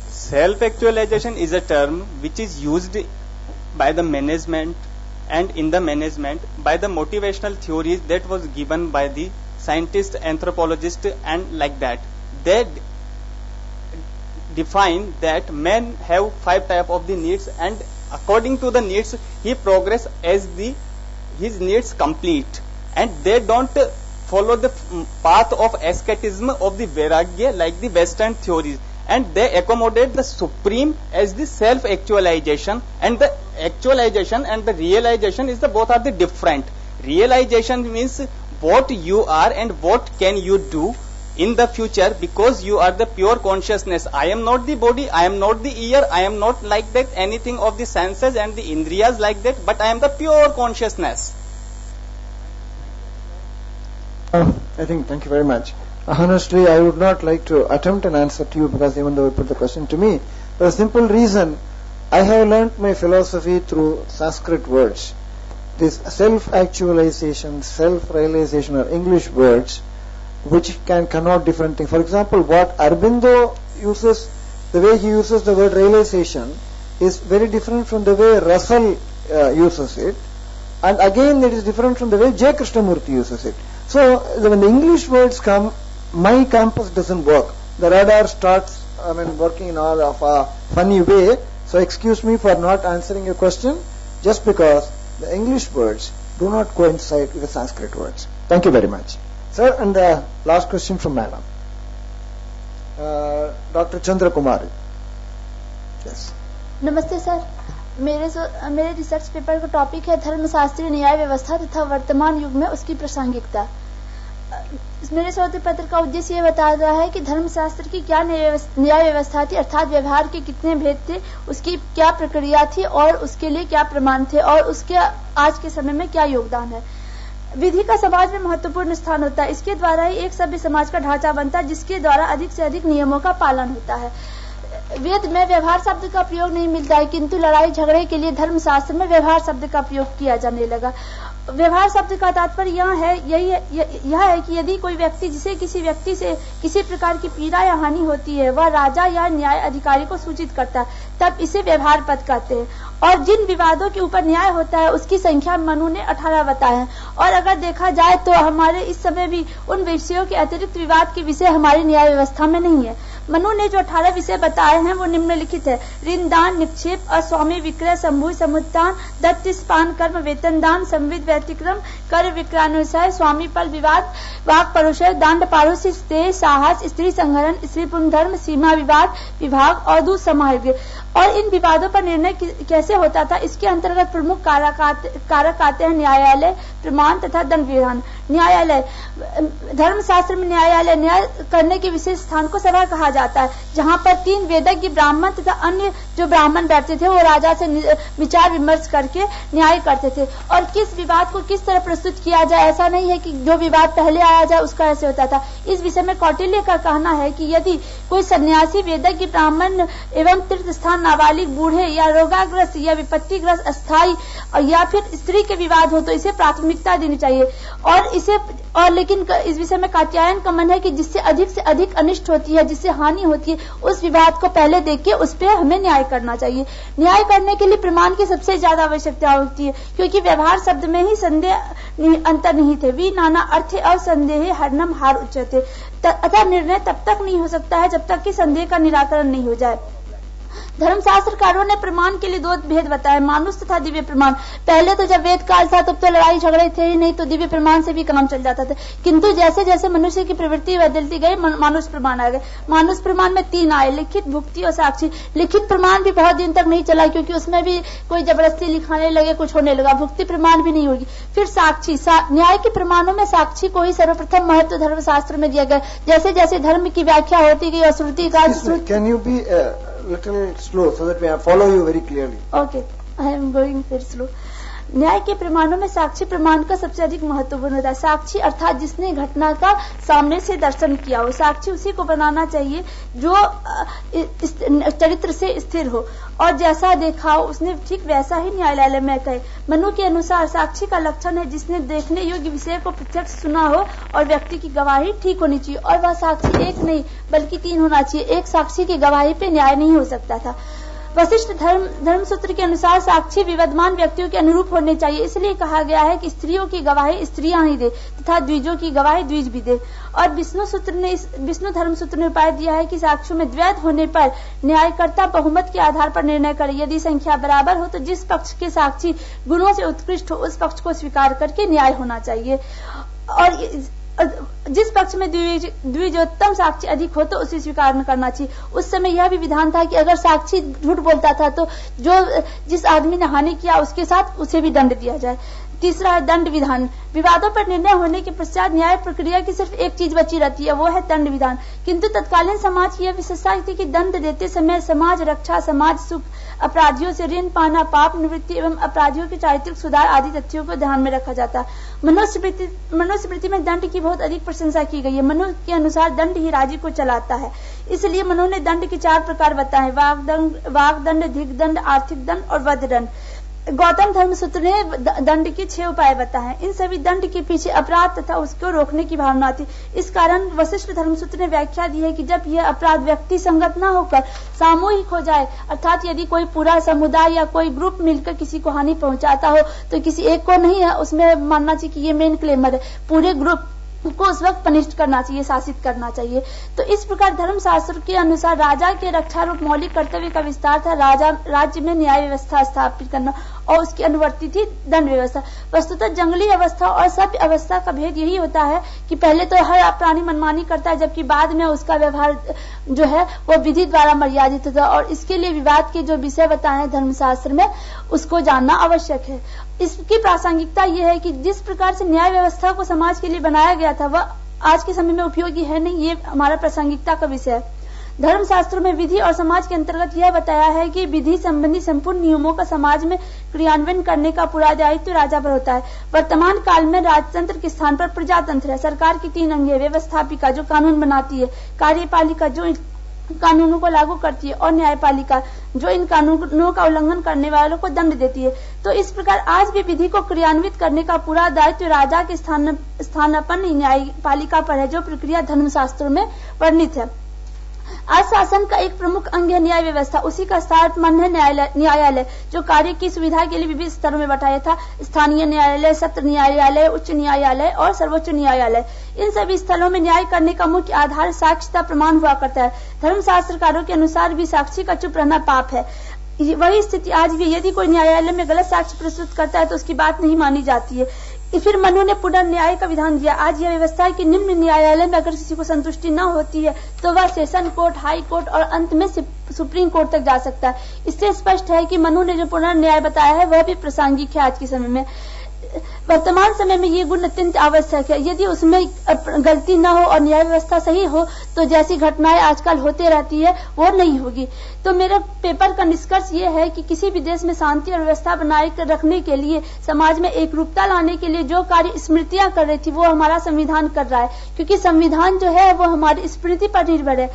Speaker 11: Self-actualization is a term which is used by the management and in the management by the motivational theories that was given by the scientist, anthropologist, and like that. They define that men have 5 types of the needs, and according to the needs he progress as his needs complete, and they don't follow the path of asceticism of the Vairagya like the Western theories, and they accommodate the supreme as the self-actualization, and the actualization and the realization is both are the different. Realization means what you are and what can you do in the future, because you are the pure consciousness. I am not the body, I am not the ear, I am not like that anything of the senses and the indriyas like that, but I am the pure consciousness.
Speaker 1: I think, thank you very much. Honestly, I would not like to attempt an answer to you, because even though you put the question to me, for a simple reason, I have learnt my philosophy through Sanskrit words. This self-actualization, self-realization are English words which can connote different things. For example, what Aurobindo uses, the way he uses the word realization is very different from the way Russell uses it, and again it is different from the way J. Krishnamurti uses it. So when the English words come, my campus doesn't work. The radar starts working in all of a funny way. So excuse me for not answering your question, just because the English words do not coincide with the Sanskrit words. Thank you very much. Sir, and the last question from Madam. Dr. Chandra Kumari. Yes.
Speaker 12: नमस्ते sir, मेरे research paper का topic है धर्मशास्त्रीय न्याय व्यवस्था तथा वर्तमान युग में उसकी प्रासंगिकता. मेरे शोध पत्र का उद्देश्य ये बता रहा है कि धर्मशास्त्र की क्या न्याय व्यवस्था थी, अर्थात व्यवहार के कितने भेद थे, उसकी क्या प्रक्रिया थी और उसके लिए क्या प्रमाण थे, और उसके आज के समय में क्या योगदान है. विधि का समाज में महत्वपूर्ण स्थान होता है. इसके द्वारा ही एक सभ्य समाज का ढांचा बनता है, जिसके द्वारा अधिक से अधिक नियमों का पालन होता है. वेद में व्यवहार शब्द का प्रयोग नहीं मिलता है, किंतु लड़ाई झगड़े के लिए धर्मशास्त्र में व्यवहार शब्द का प्रयोग किया जाने लगा. व्यवहार शब्द का तात्पर्य यह है कि यदि कोई व्यक्ति जिसे किसी व्यक्ति से किसी प्रकार की पीड़ा या हानि होती है वह राजा या न्याय अधिकारी को सूचित करता है, तब इसे व्यवहार पद कहते हैं। और जिन विवादों के ऊपर न्याय होता है उसकी संख्या मनु ने 18 बताए हैं। और अगर देखा जाए तो हमारे इस समय भी उन विषयों के अतिरिक्त विवाद के विषय हमारी न्याय व्यवस्था में नहीं है। मनु ने जो 18 विषय बताए हैं वो निम्नलिखित है: ऋण दान, निक्षेप, अस्वामी विक्रय, संभूय समुत्थान, दत्त स्पान कर्म, वेतन दान, संविद व्यतिक्रम, कर विक्रयानुसाय, स्वामी पल विवाद, वाक परुषय, दांड पारुष्य, स्तेय, साहस, स्त्री संहरण, स्त्री पुंज धर्म, सीमा विवाद, विभाग और दूध समाग्र। और इन विवादों पर निर्णय कैसे होता था, इसके अंतर्गत प्रमुख कारक आते हैं न्यायालय, प्रमाण तथा दंड विधान। न्यायालय, धर्मशास्त्र में न्यायालय न्याय करने के विशेष स्थान को सभा कहा जाता है, जहाँ पर 3 वेदज्ञ ब्राह्मण तथा अन्य जो ब्राह्मण बैठते थे वो राजा से विचार विमर्श करके न्याय करते थे। और किस विवाद को किस तरह प्रस्तुत किया जाए, ऐसा नहीं है कि जो विवाद पहले आया जाए उसका ऐसे होता था। इस विषय में कौटिल्य का कहना है कि यदि कोई सन्यासी, वेदज्ञ ब्राह्मण एवं तीर्थ स्थान, नाबालिग, बूढ़े या रोगाग्रस्त या विपत्तिग्रस्त, अस्थायी या फिर स्त्री के विवाद हो तो इसे प्राथमिकता देनी चाहिए। और लेकिन इस विषय में कात्यायन का मन है कि जिससे अधिक अनिष्ट होती है, जिससे हानि होती है, उस विवाद को पहले देख के उस पर हमें न्याय करना चाहिए। न्याय करने के लिए प्रमाण की सबसे ज्यादा आवश्यकता होती है, क्योंकि व्यवहार शब्द में ही संदेह अंतर्निहित है। वी नाना अर्थे असंदेह हरनम हार उच्यते। अतः निर्णय तब तक नहीं हो सकता है जब तक कि संदेह का निराकरण नहीं हो जाए। धर्मशास्त्रकारों ने प्रमाण के लिए 2 भेद बताए, मानुष तथा दिव्य प्रमाण। पहले तो जब वेद काल था तब तो लड़ाई झगड़े थे ही नहीं, तो दिव्य प्रमाण से भी काम चल जाता था। किंतु जैसे जैसे मनुष्य की प्रवृत्ति बदलती गई, मानुष प्रमाण आ गए। मानुष प्रमाण में 3 आए: लिखित, भुक्ति और साक्षी। लिखित प्रमाण भी बहुत दिन तक नहीं चला, क्योंकि उसमें भी कोई जबरदस्ती लिखाने लगे, कुछ होने लगा। भुक्ति प्रमाण भी नहीं होगी। फिर साक्षी। न्याय के प्रमाणों में साक्षी को ही सर्वप्रथम महत्व धर्मशास्त्र में दिया गया। जैसे जैसे धर्म की व्याख्या होती गई और श्रुति का
Speaker 1: little slow so that we follow you very clearly.
Speaker 12: Okay, I am going very slow. न्याय के प्रमाणों में साक्षी प्रमाण का सबसे अधिक महत्वपूर्ण होता है। साक्षी अर्थात जिसने घटना का सामने से दर्शन किया हो। साक्षी उसी को बनाना चाहिए जो चरित्र से स्थिर हो और जैसा देखा हो उसने ठीक वैसा ही न्यायालय में कहे। मनु के अनुसार साक्षी का लक्षण है जिसने देखने योग्य विषय को प्रत्यक्ष सुना हो और व्यक्ति की गवाही ठीक होनी चाहिए, और वह साक्षी एक नहीं बल्कि 3 होना चाहिए। एक साक्षी की गवाही पे न्याय नहीं हो सकता था। वशिष्ठ धर्मसूत्र के अनुसार साक्षी विद्यमान व्यक्तियों के अनुरूप होने चाहिए। इसलिए कहा गया है कि स्त्रियों की गवाही स्त्रियां ही दे तथा द्विजों की गवाही द्विज भी दे। और विष्णु धर्मसूत्र ने उपाय दिया है कि साक्षियों में द्वैध होने पर न्यायकर्ता बहुमत के आधार पर निर्णय करे। यदि संख्या बराबर हो तो जिस पक्ष के साक्षी गुणों से उत्कृष्ट हो उस पक्ष को स्वीकार करके न्याय होना चाहिए, और जिस पक्ष में द्विजोत्तम साक्षी अधिक हो तो उसे स्वीकार न करना चाहिए। उस समय यह भी विधान था कि अगर साक्षी झूठ बोलता था तो जिस आदमी ने हानि किया उसके साथ उसे भी दंड दिया जाए। तीसरा है दंड विधान। विवादों पर निर्णय होने के पश्चात न्याय प्रक्रिया की सिर्फ एक चीज बची रहती है, वो है दंड विधान। किंतु तत्कालीन समाज की यह विशेषता थी कि दंड देते समय समाज रक्षा, समाज सुख, अपराधियों से ऋण पाना, पाप निवृत्ति एवं अपराधियों के चारित्रिक सुधार आदि तथ्यों को ध्यान में रखा जाता। मनुस्मृति में दंड की बहुत अधिक प्रशंसा की गई है। मनु के अनुसार दंड ही राज्य को चलाता है, इसलिए मनु ने दंड के 4 प्रकार बताए: वाक दंड, धिक दंड, आर्थिक दंड और वध दंड। गौतम धर्मसूत्र ने दंड के 6 उपाय बताए। इन सभी दंड के पीछे अपराध तथा उसको रोकने की भावना थी। इस कारण वशिष्ठ धर्मसूत्र ने व्याख्या दी है कि जब यह अपराध व्यक्ति संगत न होकर सामूहिक हो जाए, अर्थात यदि कोई पूरा समुदाय या कोई ग्रुप मिलकर किसी को हानि पहुंचाता हो तो किसी एक को नहीं है उसमें मानना चाहिए कि ये मेन क्लेमर है, पूरे ग्रुप को उस वक्त पनिष्ट करना चाहिए, शासित करना चाहिए। तो इस प्रकार धर्मशास्त्र के अनुसार राजा के रक्षा रूप मौलिक कर्तव्य का विस्तार था राज्य में न्याय व्यवस्था स्थापित करना, और उसकी अनुवर्ती थी दंड व्यवस्था। वस्तुतः जंगली अवस्था और सभ्य अवस्था का भेद यही होता है कि पहले तो हर प्राणी मनमानी करता है, जबकि बाद में उसका व्यवहार जो है वो विधि द्वारा मर्यादित होता है, और इसके लिए विवाद के जो विषय बताए हैं धर्मशास्त्र में उसको जानना आवश्यक है। इसकी प्रासंगिकता यह है कि जिस प्रकार से न्याय व्यवस्था को समाज के लिए बनाया गया था वह आज के समय में उपयोगी है नहीं, ये हमारा प्रासंगिकता का विषय है। धर्मशास्त्रों में विधि और समाज के अंतर्गत यह बताया है कि विधि संबंधी संपूर्ण नियमों का समाज में क्रियान्वयन करने का पूरा दायित्व राजा पर होता है। वर्तमान काल में राजतंत्र के स्थान पर प्रजातंत्र है। सरकार की 3 अंग है: व्यवस्थापिका जो कानून बनाती है, कार्यपालिका जो कानूनों को लागू करती है और न्यायपालिका जो इन कानूनों का उल्लंघन करने वालों को दंड देती है। तो इस प्रकार आज भी विधि को क्रियान्वित करने का पूरा दायित्व राजा के स्थानापन्न न्यायपालिका पर है, जो प्रक्रिया धर्मशास्त्रों में वर्णित है। आज शासन का एक प्रमुख अंग है न्याय व्यवस्था। उसी का स्थान है न्यायालय, जो कार्य की सुविधा के लिए विभिन्न स्तरों में बंटा था। स्थानीय न्यायालय, सत्र न्यायालय, उच्च न्यायालय और सर्वोच्च न्यायालय। इन सभी स्थलों में न्याय करने का मुख्य आधार साक्ष्यता प्रमाण हुआ करता है। धर्मशास्त्रकारों के अनुसार भी साक्षी का चुप रहना पाप है। वही स्थिति आज भी, यदि कोई न्यायालय में गलत साक्ष्य प्रस्तुत करता है तो उसकी बात नहीं मानी जाती है। फिर मनु ने पुनर्न्याय का विधान दिया। आज यह व्यवस्था है कि निम्न न्यायालय में अगर किसी को संतुष्टि न होती है तो वह सेशन कोर्ट, हाई कोर्ट और अंत में सुप्रीम कोर्ट तक जा सकता है। इससे स्पष्ट है कि मनु ने जो पुनर्न्याय बताया है वह भी प्रासंगिक है आज के समय में। वर्तमान समय में ये गुण अत्यंत आवश्यक है। यदि उसमें गलती न हो और न्याय व्यवस्था सही हो तो जैसी घटनाएं आजकल होते रहती है वो नहीं होगी। तो मेरे पेपर का निष्कर्ष ये है कि किसी भी देश में शांति और व्यवस्था बनाए रखने के लिए, समाज में एकरूपता लाने के लिए जो कार्य स्मृतियां कर रही थी वो हमारा संविधान कर रहा है, क्योंकि संविधान जो है वो हमारी स्मृति पर निर्भर है।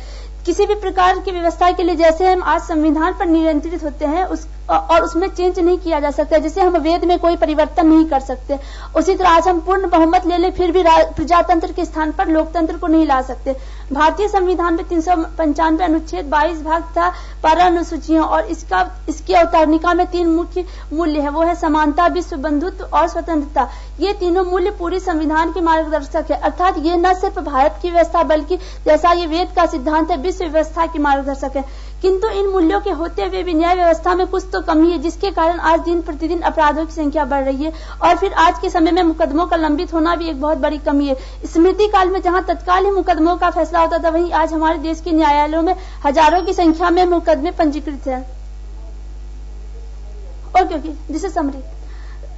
Speaker 12: किसी भी प्रकार की व्यवस्था के लिए जैसे हम आज संविधान पर नियंत्रित होते हैं और उसमें चेंज नहीं किया जा सकता, जैसे हम वेद में कोई परिवर्तन नहीं कर सकते, उसी तरह आज हम पूर्ण बहुमत ले ले फिर भी प्रजातंत्र के स्थान पर लोकतंत्र को नहीं ला सकते। भारतीय संविधान में 395 अनुच्छेद, 22 भाग तथा 12 अनुसूचियां और इसकी अवतारणिका में 3 मुख्य मूल्य है। वो है समानता, विश्व बंधुत्व और स्वतंत्रता। ये तीनों मूल्य पूरी संविधान के मार्गदर्शक है। अर्थात ये न सिर्फ भारत की व्यवस्था बल्कि जैसा ये वेद का सिद्धांत है विश्व व्यवस्था की मार्गदर्शक है। किंतु इन मूल्यों के होते हुए भी न्याय व्यवस्था में कुछ तो कमी है, जिसके कारण आज दिन प्रतिदिन अपराधों की संख्या बढ़ रही है और फिर आज के समय में मुकदमों का लंबित होना भी एक बहुत बड़ी कमी है। स्मृति काल में जहां तत्काल ही मुकदमों का फैसला होता था, वहीं आज हमारे देश के न्यायालयों में हजारों की संख्या में मुकदमे पंजीकृत है। Okay, this is summary.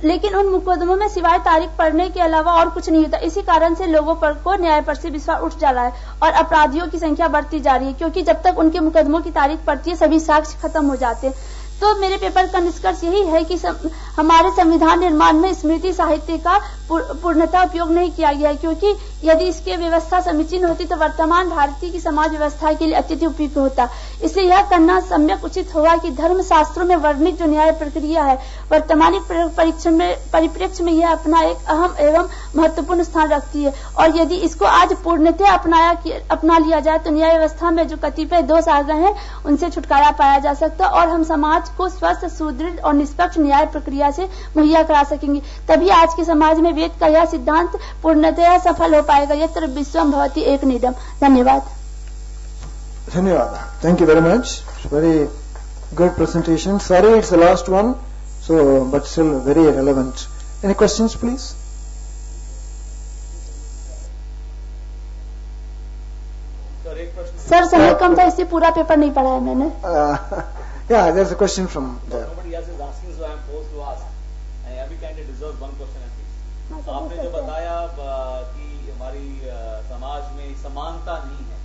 Speaker 12: लेकिन उन मुकदमों में सिवाय तारीख पढ़ने के अलावा और कुछ नहीं होता। इसी कारण से लोगों पर को न्याय पर से विश्वास उठ जा रहा है और अपराधियों की संख्या बढ़ती जा रही है, क्योंकि जब तक उनके मुकदमों की तारीख पड़ती है सभी साक्ष्य खत्म हो जाते हैं। तो मेरे पेपर का निष्कर्ष यही है कि हमारे संविधान निर्माण में स्मृति साहित्य का पूर्णतः उपयोग नहीं किया गया है, क्योंकि यदि इसकी व्यवस्था समीचीन होती तो वर्तमान भारतीय की समाज व्यवस्था के लिए अत्यधिक उपयुक्त होता। इसलिए यह करना सम्यक उचित होगा कि धर्मशास्त्रों में वर्णित जो न्याय प्रक्रिया है वर्तमान परिप्रेक्ष्य में यह अपना एक अहम एवं महत्वपूर्ण स्थान रखती है, और यदि इसको आज पूर्णतः अपना लिया जाए तो न्याय व्यवस्था में जो कतिपय दोष आ गए हैं उनसे छुटकारा पाया जा सकता और हम समाज को स्वस्थ, सुदृढ़ और निष्पक्ष न्याय प्रक्रिया से मुहैया करा सकेंगे। तभी आज के समाज में वेद का यह सिद्धांत पूर्णतः सफल हो पाएगा। यत्र विश्वम भवति एक निडम। धन्यवाद।
Speaker 1: धन्यवाद। Thank you very much. Very good presentation. Sorry it's the last one, but still very relevant. Any questions, please?
Speaker 12: Sir समय कम था इसलिए पूरा पेपर नहीं पढ़ा है मैंने।
Speaker 1: Yeah, there's a question from there.
Speaker 3: Nobody else is asking, so I am forced to ask. And every candidate deserves one question at least. आपने जो बताया कि हमारी समाज में समानता नहीं है,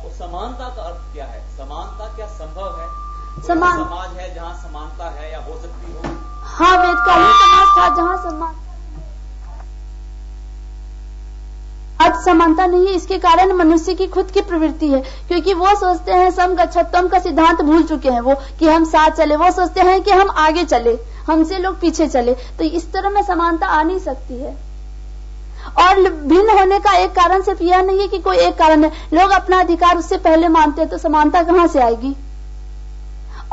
Speaker 3: उस समानता का अर्थ क्या है? समानता क्या संभव है? समाज है जहाँ समानता है या हो सकती हो?
Speaker 12: हाँ, वेदकालीन समाज था जहाँ समान अब समानता नहीं है। इसके कारण मनुष्य की खुद की प्रवृत्ति है, क्योंकि वो सोचते हैं समगच्छत्वम का सिद्धांत भूल चुके हैं वो कि हम साथ चले। वो सोचते हैं कि हम आगे चले, हमसे लोग पीछे चले। तो इस तरह में समानता आ नहीं सकती है। और भिन्न होने का एक कारण सिर्फ यह नहीं है कि कोई एक कारण है। लोग अपना अधिकार उससे पहले मानते हैं, तो समानता कहाँ से आएगी?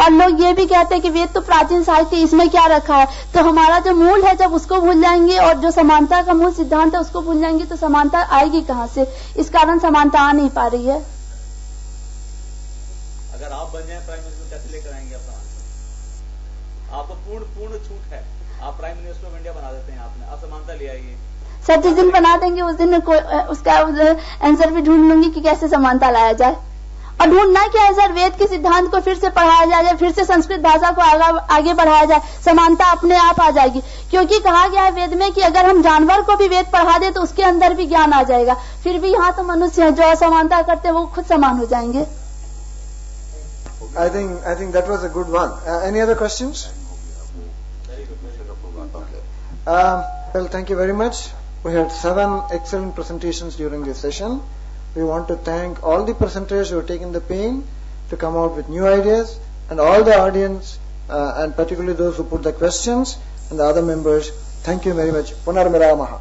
Speaker 12: और लोग ये भी कहते हैं कि वेद तो प्राचीन साहित्य, इसमें क्या रखा है? तो हमारा जो मूल है जब उसको भूल जाएंगे और जो समानता का मूल सिद्धांत है उसको भूल जाएंगे तो समानता आएगी कहाँ से? इस कारण समानता आ नहीं पा रही है।
Speaker 3: अगर आप बन जाए प्राइम मिनिस्टर कैसे लेकर आएंगे आप समानता? आपको पूर्ण छूट है, आप प्राइम मिनिस्टर ऑफ इंडिया बना देते हैं, आपने असमानता ले आइए।
Speaker 12: सर जिस दिन बना देंगे उस दिन उसका आंसर भी ढूंढ लूंगी कि कैसे समानता लाया जाए। और ढूंढना क्या है सर? वेद के सिद्धांत को फिर से पढ़ाया जाए, फिर से संस्कृत भाषा को आगे बढ़ाया जाए, समानता अपने आप आ जाएगी। क्योंकि कहा गया है वेद में कि अगर हम जानवर को भी वेद पढ़ा दे तो उसके अंदर भी ज्ञान आ जाएगा। फिर भी यहाँ तो मनुष्य है जो असमानता करते हैं वो खुद समान हो जाएंगे।
Speaker 1: I think that was a good one. Any other questions? Well, thank you very much. We had 7 excellent presentations during this session. We want to thank all the presenters who have taken the pain to come out with new ideas, and all the audience, and particularly those who put the questions, and the other members. Thank you very much. Punarmiramaha.